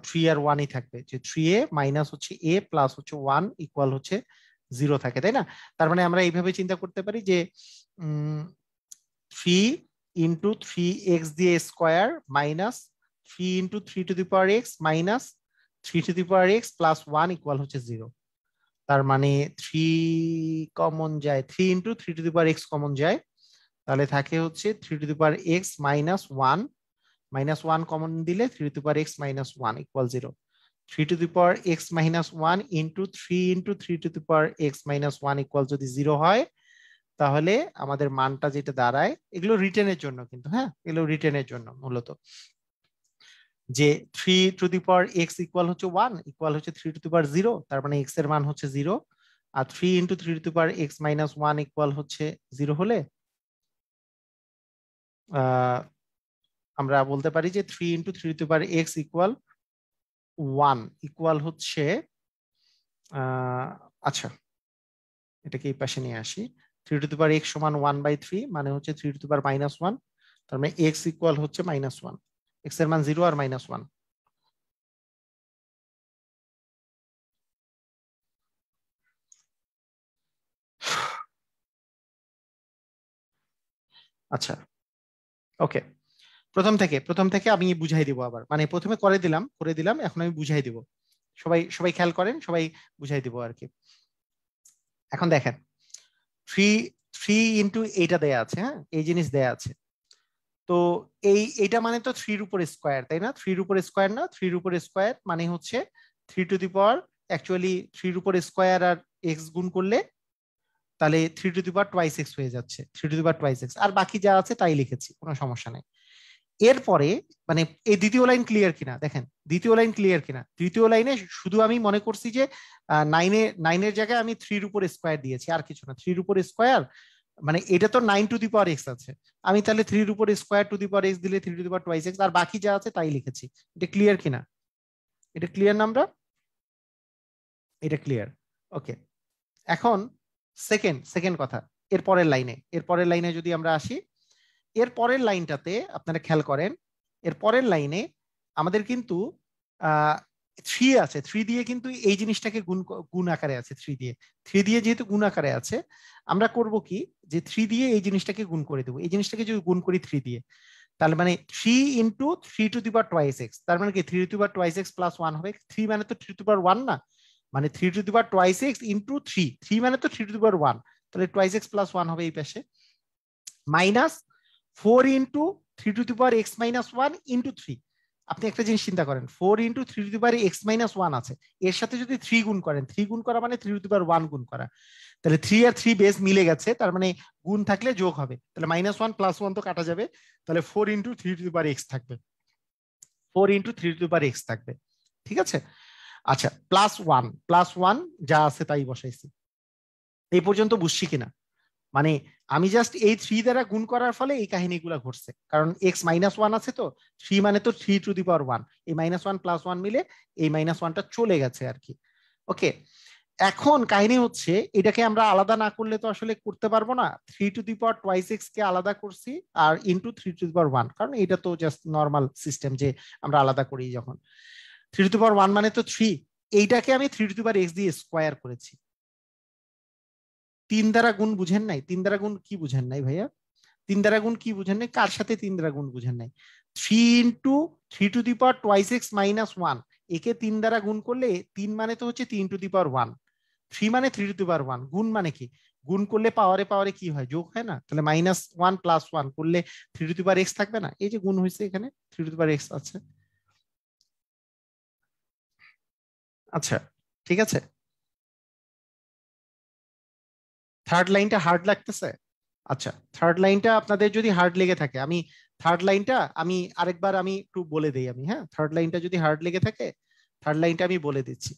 Speaker 1: 3 আর 1ই থাকবে, যে 3a মাইনাস হচ্ছে a প্লাস হচ্ছে 1 ইকুয়াল হচ্ছে 0 থাকে, তাই না? তার মানে আমরা এইভাবে চিন্তা করতে পারি যে 3 ইন্টু 3x দিয়ে square minus 3 into 3 to the power x minus 3 to the power x plus 1 equal হচ্ছে 0। তার মানে 3 কমন যায়, 3 into 3 to the power x common যায়, তাহলে থাকে হচ্ছে 3 to the power x minus 1, minus 1 common দিলে 3 to the power x minus 1 equal 0। 3 to the power x minus 1 into 3 to the power x minus 1 equal যদি 0 হয়, তাহলে আমাদের মানটা যেটা দাঁড়ায়, এগুলো রিটেনের জন্য কিন্তু, হ্যাঁ এগুলো রিটেনের জন্য মূলত, যে 3 to the power x equal হচ্ছে 1 ইকুয়াল হচ্ছে 3 টু দি পাওয়ার 0, তার মানে x এর মান হচ্ছে 0, আর 3 into 3 to the power x minus 1 equal হচ্ছে 0 হলে আমরা বলতে পারি যে 3 into 3 to the power x equal 1 equal হচ্ছে আচ্ছা এটাকে এই পাশে নিয়ে আসি, 3 টু দি পাওয়ার x সমান 1/3 মানে হচ্ছে 3 টু দি পাওয়ার মাইনাস 1, তার মানে x ইকুয়াল হচ্ছে মাইনাস 1, x এর মান 0 আর মাইনাস 1। আচ্ছা ওকে, প্রথম থেকে আমি বুঝাই দিব আবার, মানে প্রথমে করে দিলাম এখন আমি বুঝাই দিব, সবাই সবাই খেয়াল করেন, সবাই বুঝাই দিব আর কি। এখন দেখেন 3 ইন্টু এইটা দেয়া আছে, হ্যাঁ এই জিনিস দেয়া আছে, তো এইটা মানে তো 3 এর উপর স্কোয়ার, তাই না? 3 এর উপর স্কোয়ার না, 3 এর উপর স্কোয়ার মানে হচ্ছে 3 টু দি পাওয়ার, অ্যাকচুয়ালি 3 এর উপর স্কোয়ার আর x গুণ করলে তাহলে 3 to the power twice x হয়ে যাচ্ছে, 3 to the power twice x, আর বাকি যা আছে তাই লিখেছি, কোনো সমস্যা নেই। এরপরে মানে এই দ্বিতীয় লাইন ক্লিয়ার কিনা দেখেন, দ্বিতীয় লাইন ক্লিয়ার কিনা, তৃতীয় লাইনে শুধু আমি মনে করছি যে নাইনের জায়গায় আমি 3 এর উপর স্কোয়ার দিয়েছি, আর কিছু না, 3 এর উপর স্কোয়ার মানে এটা তো 9 টু দি পাওয়ার x আছে, আমি তাহলে 3 এর উপর square to the power x দিলে 3 to the power twice x, আর বাকি যা আছে তাই লিখেছি। এটা ক্লিয়ার কিনা? এটা ক্লিয়ার না আমরা? এটা ক্লিয়ার, ওকে। এখন সেকেন্ড কথা, এর পরের লাইনে যদি আমরা আসি, এর পরের লাইনটাতে আপনারা খেয়াল করেন, এর পরের লাইনে আমাদের কিন্তু 3 আছে, 3 দিয়ে কিন্তু এই জিনিসটাকে গুণ আকারে আছে, 3 দিয়ে যেহেতু গুণ আকারে আছে, আমরা করব কি যে 3 দিয়ে এই জিনিসটাকে গুণ করে দেবো, এই জিনিসটাকে যদি গুণ করি 3 দিয়ে, তাহলে মানে 3 into 3 to the power twice x, তার মানে কি 3 to the power twice x plus 1 হবে, 3 মানে তো 3 টু দি পাওয়ার 1 না, মানে 3 to the power twice x into 3 মানে তো 3 টু দি পাওয়ার 1, তাহলে টুয়াইস x প্লাস 1 হবে এই পাশে, minus 4 into 3 to the power x minus 1 into 3। আপনি একটা জিনিস চিন্তা করেন, 4 into 3 to the power x minus 1 আছে, এর সাথে যদি 3 গুণ করেন, 3 গুণ করা মানে 3 টু দি পাওয়ার 1 গুণ করা, তাহলে 3 আর 3 বেস মিলে গেছে, তার মানে গুণ থাকলে যোগ হবে, তাহলে মাইনাস 1 প্লাস 1 তো কাটা যাবে, তাহলে 4 into 3 to the power x থাকবে, 4 into 3 to the power x থাকবে, ঠিক আছে? আচ্ছা প্লাস 1 যা আছে তাই বসাইছি, এই পর্যন্ত বুঝছি কিনা? মানে আমি জাস্ট এই 3 দ্বারা গুণ করার ফলে এই কাহিনীগুলো ঘটছে, কারণ এক্স মাইনাস 1 আছে, তো 3 মানে তো 3 টু দি পাওয়ার 1, এই মাইনাস 1 প্লাস 1 মিলে এই মাইনাস 1টা চলে গেছে আর কি। ওকে, এখন কাহিনী হচ্ছে এটাকে আমরা আলাদা না করলে তো আসলে করতে পারবো না, 3 to the power twice x কে আলাদা করছি আর ইন্টু 3 টু দি পাওয়ার 1, কারণ এটা তো জাস্ট নর্মাল সিস্টেম যে আমরা আলাদা করি যখন, 3 টু দি পাওয়ার 1 মানে তো 3, এইটাকে আমি 3 টু দি পাওয়ার এক্স দিয়ে স্কোয়ার করেছি। 3 দ্বারা গুণ বুঝেন নাই? 3 দ্বারা গুণ কি বুঝেন নাই ভাইয়া? 3 দ্বারা গুণ কি বুঝেন নাই? কার সাথে 3 দ্বারা গুণ বুঝেন নাই? 3 into 3 to the power twice x minus 1, একে 3 দ্বারা গুণ করলে 3 মানে তো হচ্ছে 3 টু দি পাওয়ার 1, 3 মানে 3 টু দি পাওয়ার 1, গুণ মানে কি? গুণ করলে পাওয়ারে পাওয়ারে কি হয়? যোগ হয় না? তাহলে মাইনাস 1 প্লাস 1 করলে 3 টু দি পাওয়ার এক্স থাকবে না? এই যে গুণ হয়েছে এখানে 3 টু দি পাওয়ার এক্স আছে। আচ্ছা ঠিক আছে, থার্ড লাইনটা হার্ড লাগতেছে? আচ্ছা, থার্ড লাইনটা আপনাদের যদি হার্ড লেগে থাকে, আমি থার্ড লাইনটা আমি আরেকবার আমি একটু বলে দেই আমি, হ্যাঁ থার্ড লাইনটা যদি হার্ড লেগে থাকে, থার্ড লাইনটা আমি বলে দিচ্ছি,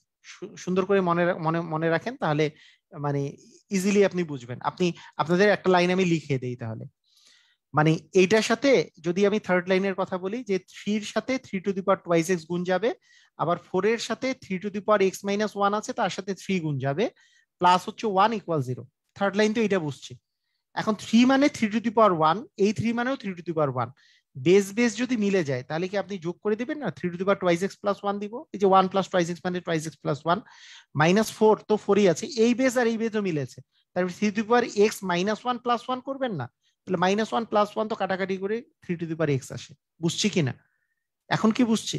Speaker 1: সুন্দর করে মনে মনে মনে রাখেন, তাহলে মানে ইজিলি আপনি বুঝবেন। আপনাদের একটা লাইন আমি লিখে দেই তাহলে, মানে এইটার সাথে যদি আমি থার্ড লাইনের কথা বলি, যে 3 এর সাথে 3 to the power twice x গুণ যাবে, আবার 4 এর সাথে 3 to the power x minus 1 আছে, তার সাথে 3 গুণ যাবে, প্লাস হচ্ছে 1 ইকুয়াল 0। থার্ড লাইন তো এটা বুঝছি, এখন 3 মানে 3^1, এই 3 মানেও 3^1। বেস বেস যদি মিলে যায় তাহলে কি আপনি যোগ করে দিবেন না, 3^2x+1 দিব। এই যে 1 + 2x মানে 2x+1, -4 তো 4ই আছে, এই বেস আর এই বেসও মিলেছে, তারপরে 3x-1 করবেন না, তাহলে -1 + 1 তো কাটাকাটি করে 3x আসে। বুঝছি কিনা? এখন কি বুঝছি?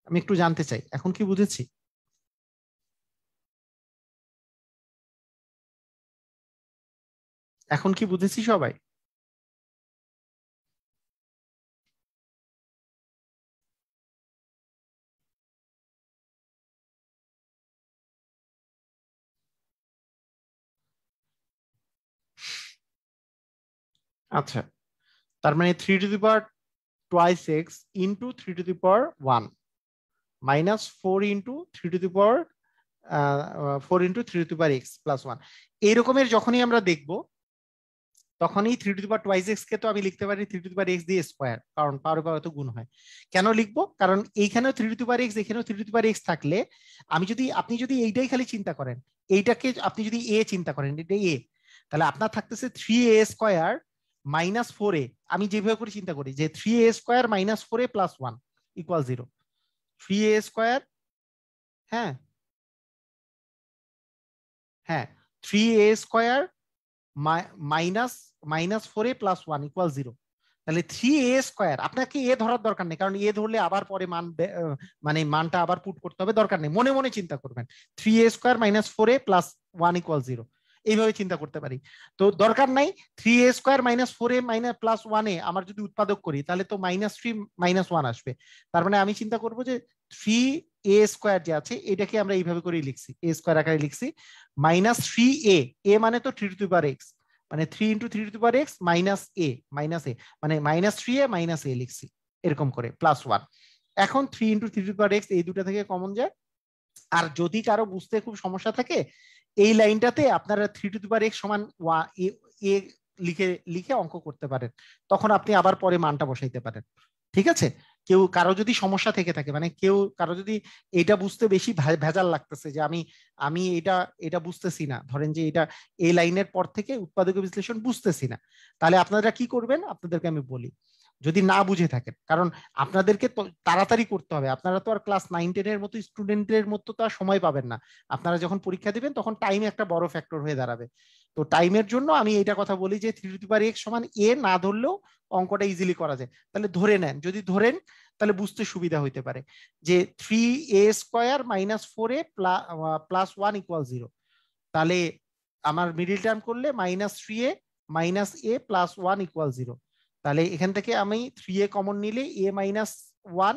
Speaker 1: আমি একটু জানতে চাই এখন কি বুঝেছি। এখন কি বুঝেছি সবাই? আচ্ছা, তার মানে 3^2x ইন্টু 3^1 -4 × 3^4 ইন্টু 3^x+1, এই রকমের যখনই আমরা দেখব তখনই 3^2x কে তো আমি লিখতে পারি 3^x দিয়ে স্কোয়ার, কারণ পাওয়ারে পাওয়ারে তো গুণ হয়। কেন লিখবো? কারণ এইখানেও 3^x এখানেও 3^x থাকলে আমি যদি, আপনি যদি এইটাই খালি চিন্তা করেন, এইটাকে আপনি যদি এ চিন্তা করেন, এটা এ, তাহলে আপনার থাকতেছে 3a² -4a। আমি যেভাবে করে চিন্তা করি যে 3a² -4a + 1 = 0। 3a², হ্যাঁ হ্যাঁ, 3a² -4a + 1 = 0। তাহলে 3a², আপনাকে এ ধরার দরকার নেই, কারণ এ ধরলে আবার পরে মানে মানটা আবার পুট করতে হবে, দরকার নেই, মনে মনে চিন্তা করবেন 3a² -4a + 1 = 0, এইভাবে চিন্তা করতে পারি। তো দরকার নাই 3a² -4a +1 আমার যদি উৎপাদক করি তাহলে তো -3 -1 আসবে। তার মানে আমি চিন্তা করব যে 3a² যে আছে এটাকে আমরা এইভাবে করে লিখছি, a² আকারে লিখছি, -3a, এ মানে তো 3^x, মানে 3 × 3^x -a মানে -3a লিখছি, এরকম করে +1। এখন 3 × 3^x এই দুটা থেকে কমন যায়। আর যদি কারো বুঝতে খুব সমস্যা থাকে, এই লাইনটাতে আপনারা 3^x সমান এ লিখে লিখে অঙ্ক করতে পারেন, তখন আপনি আবার পরে মানটা বসাইতে পারেন। ঠিক আছে? কেউ কারো যদি সমস্যা থেকে থাকে, মানে কেউ কারো যদি এটা বুঝতে বেশি ভেজাল লাগতেছে যে আমি আমি এটা এটা বুঝতেছি না, ধরেন যে এটা এই লাইনের পর থেকে উৎপাদক বিশ্লেষণ বুঝতেছি না, তাহলে আপনারা কি করবেন আপনাদেরকে আমি বলি। যদি না বুঝে থাকেন, কারণ আপনাদেরকে তো তাড়াতাড়ি করতে হবে, আপনারা তো আর ক্লাস 9-10 এর মতো স্টুডেন্টের মতো তো আর সময় পাবেন না। আপনারা যখন পরীক্ষা দিবেন তখন টাইম একটা বড় ফ্যাক্টর হয়ে দাঁড়াবে। তো টাইমের জন্য আমি এটা কথা বলি যে 3^x সমান এ না ধরলেও অঙ্কটা ইজিলি করা যায়। তাহলে ধরে নেন, যদি ধরেন তাহলে বুঝতে সুবিধা হইতে পারে যে 3a² -4a + 1 = 0। তাহলে আমার মিডিল টার্ম করলে -3a -a + 1 = 0। তাহলে এখান থেকে আমি 3a কমন নিলে a-1,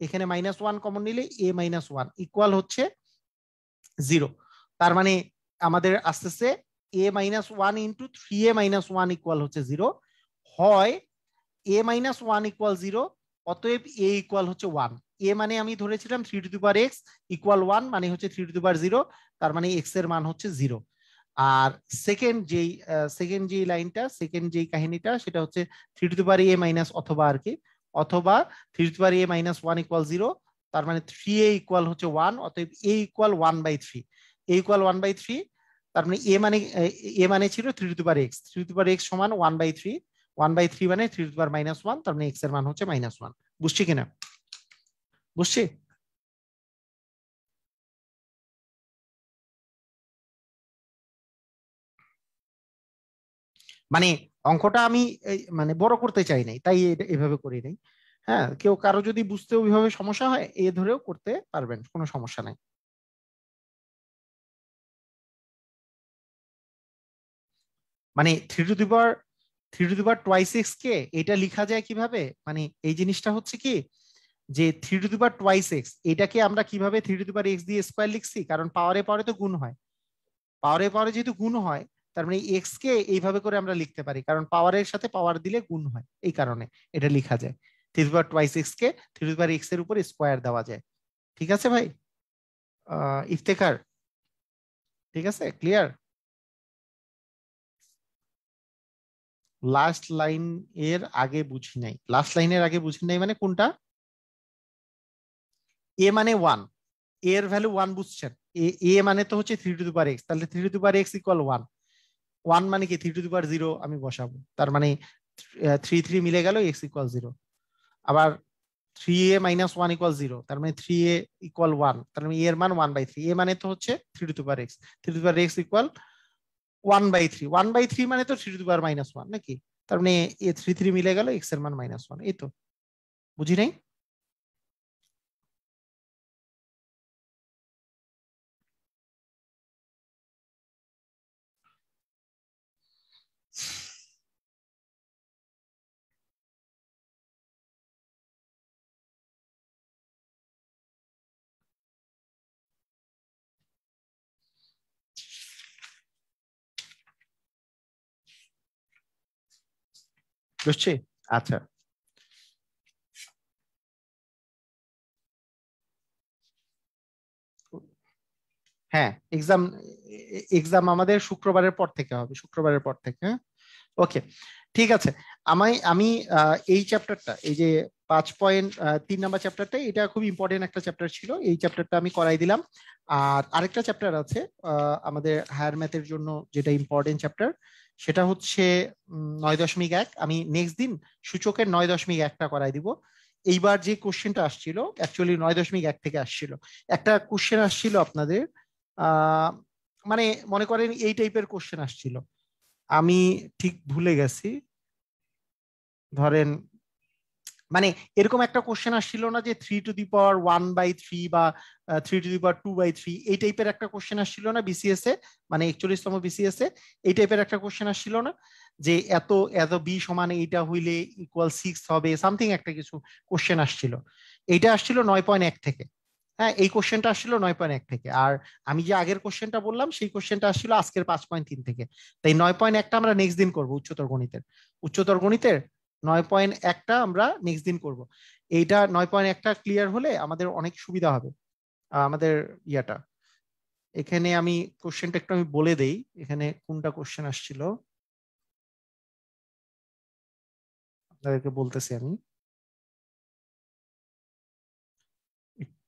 Speaker 1: এখানে -1 কমন নিলে a-1 ইকুয়াল হচ্ছে 0। তার মানে আমাদের আসতেছে a-1 × 3a-1 ইকুয়াল হচ্ছে 0, হয় a-1 = 0, অতএব a ইকুয়াল হচ্ছে 1। এ মানে আমি ধরেছিলাম 3^x = 1, মানে হচ্ছে 3^0, তার মানে x এর মান হচ্ছে 0। আর সেকেন্ড যেই লাইনটা, সেকেন্ড যেই কাহিনীটা, সেটা হচ্ছে 3^a- অথবা আর কি, অথবা 3^a-1 = 0, তার মানে 3a ইকুয়াল হচ্ছে 1, অতএব a ইকুয়াল 1/3। a ইকুয়াল 1/3, তার মানে এ মানে ছিল 3^x, 3^x সমান 1/3, 1/3 মানে 3^-1, তার মানে x এর মান হচ্ছে -1। বুঝছি কিনা? বুঝছি। মানে অঙ্কটা আমি মানে বড় করতে চাই নাই, তাই এভাবে করি নাই। হ্যাঁ, কেউ কারো যদি বুঝতে ওইভাবে সমস্যা হয় এ ধরেও করতে পারবেন, কোনো সমস্যা নাই। মানে 3^2x কে এটা লিখা যায় কিভাবে, মানে এই জিনিসটা হচ্ছে কি যে 3^2x এটাকে আমরা কিভাবে 3^x দিয়ে স্কোয়ার লিখছি, কারণ পাওয়ারে পাওয়ারে তো গুণ হয়, পাওয়ারে পাওয়ারে যেহেতু গুণ হয়, তার মানে এক্স কে এইভাবে করে আমরা লিখতে পারি, কারণ পাওয়ারের সাথে পাওয়ার দিলে গুণ হয়, এই কারণে এটা লিখা যায়। 3^2x কে 3^x এর উপর স্কোয়ার দেওয়া যায়। ঠিক আছে ভাই? ইফতেখার, ঠিক আছে, ক্লিয়ার? লাস্ট লাইন এর আগে বুঝি নাই, লাস্ট লাইনের আগে বুঝি নাই মানে কোনটা? এ মানে 1, এর ভ্যালু 1 বুঝছেন? এ এ মানে তো হচ্ছে 3^x, তাহলে 3^x = 1, 1 মানে কি 3^0 আমি বসাবো, তার মানে 3 মিলে গেল x ইকুয়াল 0। আবার 3a - 1 = 0, তার মানে 3a = 1, তার মানে এর মান 1/3। এ মানে তো হচ্ছে 3^x, 3^x = 1/3, 1/3 মানে তো 3^-1 নাকি? তার মানে এ 3 মিলে গেল, x এর মান -1। এই তো, বুঝি নাই? বুঝছি। আচ্ছা, হ্যাঁ, এক্সাম এক্সাম আমাদের শুক্রবারের পর থেকে হবে, শুক্রবারের পর থেকে। হ্যাঁ, ওকে, ঠিক আছে। আমি এই চ্যাপ্টারটা, এই যে 5.3 নাম্বার চ্যাপ্টারটা, এটা খুব ইম্পর্টেন্ট একটা চ্যাপ্টার ছিল, এই চ্যাপ্টারটা আমি করাই দিলাম। আর আরেকটা চ্যাপ্টার আছে আমাদের হায়ার ম্যাথের জন্য, যেটা ইম্পর্টেন্ট চ্যাপ্টার, সেটা হচ্ছে 9.1। আমি নেক্সট দিন সূচকের 9.1টা করাই দিব। এইবার যে কোশ্চেনটা আসছিল অ্যাকচুয়ালি 9.1 থেকে আসছিল। একটা কোশ্চেন আসছিল আপনাদের, আহ মানে মনে করেন এই টাইপের কোশ্চেন আসছিল, আমি ঠিক ভুলে গেছি। ধরেন মানে এরকম একটা কোশ্চেন আসছিল না যে 3^1/3 বা 3^2/3, এই টাইপের একটা কোশ্চেন আসছিল না বিসিএস এ, মানে 41তম বিসিএস এ এই টাইপের একটা কোশ্চেন আসছিল না, যে এত এত বি সমান এইটা হইলে =6 হবে, সামথিং একটা কিছু কোশ্চেন আসছিল। এইটা আসছিল 9.1 থেকে। হ্যাঁ, এই কোশ্চেনটা আসছিল 9.1 থেকে। আর আমি যে আগের কোশ্চেনটা বললাম সেই কোশ্চেনটা আসছিল আজকের 5.3 থেকে। তাই 9.1টা আমরা নেক্সট দিন করবো, উচ্চতর গণিতের 9.1টা আমরা নেক্সট দিন করব। এইটা 9.1টা ক্লিয়ার হলে আমাদের অনেক সুবিধা হবে। আমাদের ইয়াটা, এখানে আমি কোশ্চেনটা একটু আমি বলে দেই, এখানে কোনটা কোশ্চেন আসছিল আপনাদেরকে বলতেছি আমি।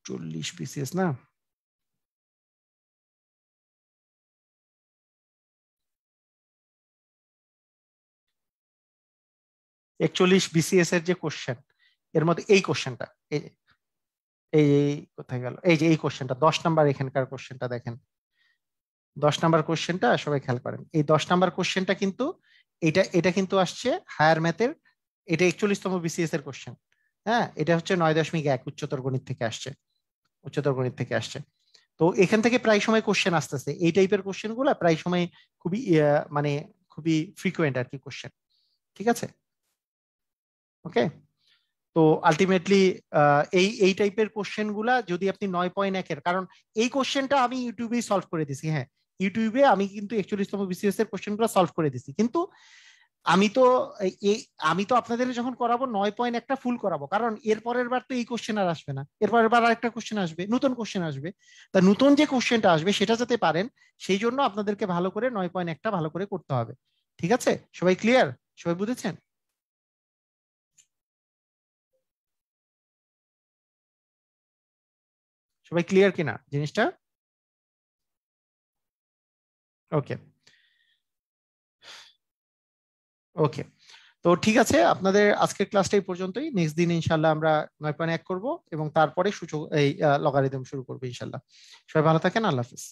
Speaker 1: 40 বিসিএস না, 41 বিসিএস এর যে কোশ্চেন, এর মধ্যে এই কোশ্চেনটা, এই এই এই কোথায় গেল, এই যে এই কোশ্চেনটা 10 নাম্বার, এখানকার কোশ্চেনটা দেখেন, 10 নাম্বার কোশ্চেনটা সবাই খেয়াল করেন। এই 10 নাম্বার কোশ্চেনটা কিন্তু এটা এটা কিন্তু আসছে হায়ার ম্যাথের, এটা 41তম বিসিএস এর কোশ্চেন। হ্যাঁ, এটা হচ্ছে 9.1 উচ্চতর গণিত থেকে আসছে, উচ্চতর গণিত থেকে আসছে। তো এখান থেকে প্রায় সময় কোশ্চেন আসতেছে, এই টাইপের কোশ্চেন গুলা প্রায় সময় খুবই মানে খুবই ফ্রিকোয়েন্ট আর কি কোশ্চেন। ঠিক আছে, ওকে। তো আলটিমেটলি এই এই টাইপের কোশ্চেন গুলা যদি আপনি 9.1-এর, কারণ এই কোশ্চেনটা আমি ইউটিউবেই সলভ করে দিছি। হ্যাঁ, ইউটিউবে আমি কিন্তু 41তম বিসিএস এর কোশ্চেন গুলো সলভ করে দিছি, কিন্তু আমি তো এই আমি তো আপনাদের যখন করাবো 9.1টা ফুল করাবো, কারণ এর পরের বার তো এই কোশ্চেন আর আসবে না, এর পরের বার আরেকটা কোশ্চেন আসবে, নতুন কোশ্চেন আসবে। তা নতুন যে কোশ্চেনটা আসবে সেটা যাতে পারেন, সেই জন্য আপনাদেরকে ভালো করে 9.1টা ভালো করে করতে হবে। ঠিক আছে, সবাই ক্লিয়ার? সবাই বুঝেছেন? সবাই ক্লিয়ার কিনা জিনিসটা? ওকে, ওকে। তো ঠিক আছে, আপনাদের আজকের ক্লাসটা এই পর্যন্তই। নেক্সট দিন ইনশাল্লাহ আমরা 9.1 করব এবং তারপরে সূচক এই লগারিদম শুরু করবো ইনশাল্লাহ। সবাই ভালো থাকেন, আল্লাহ হাফিজ।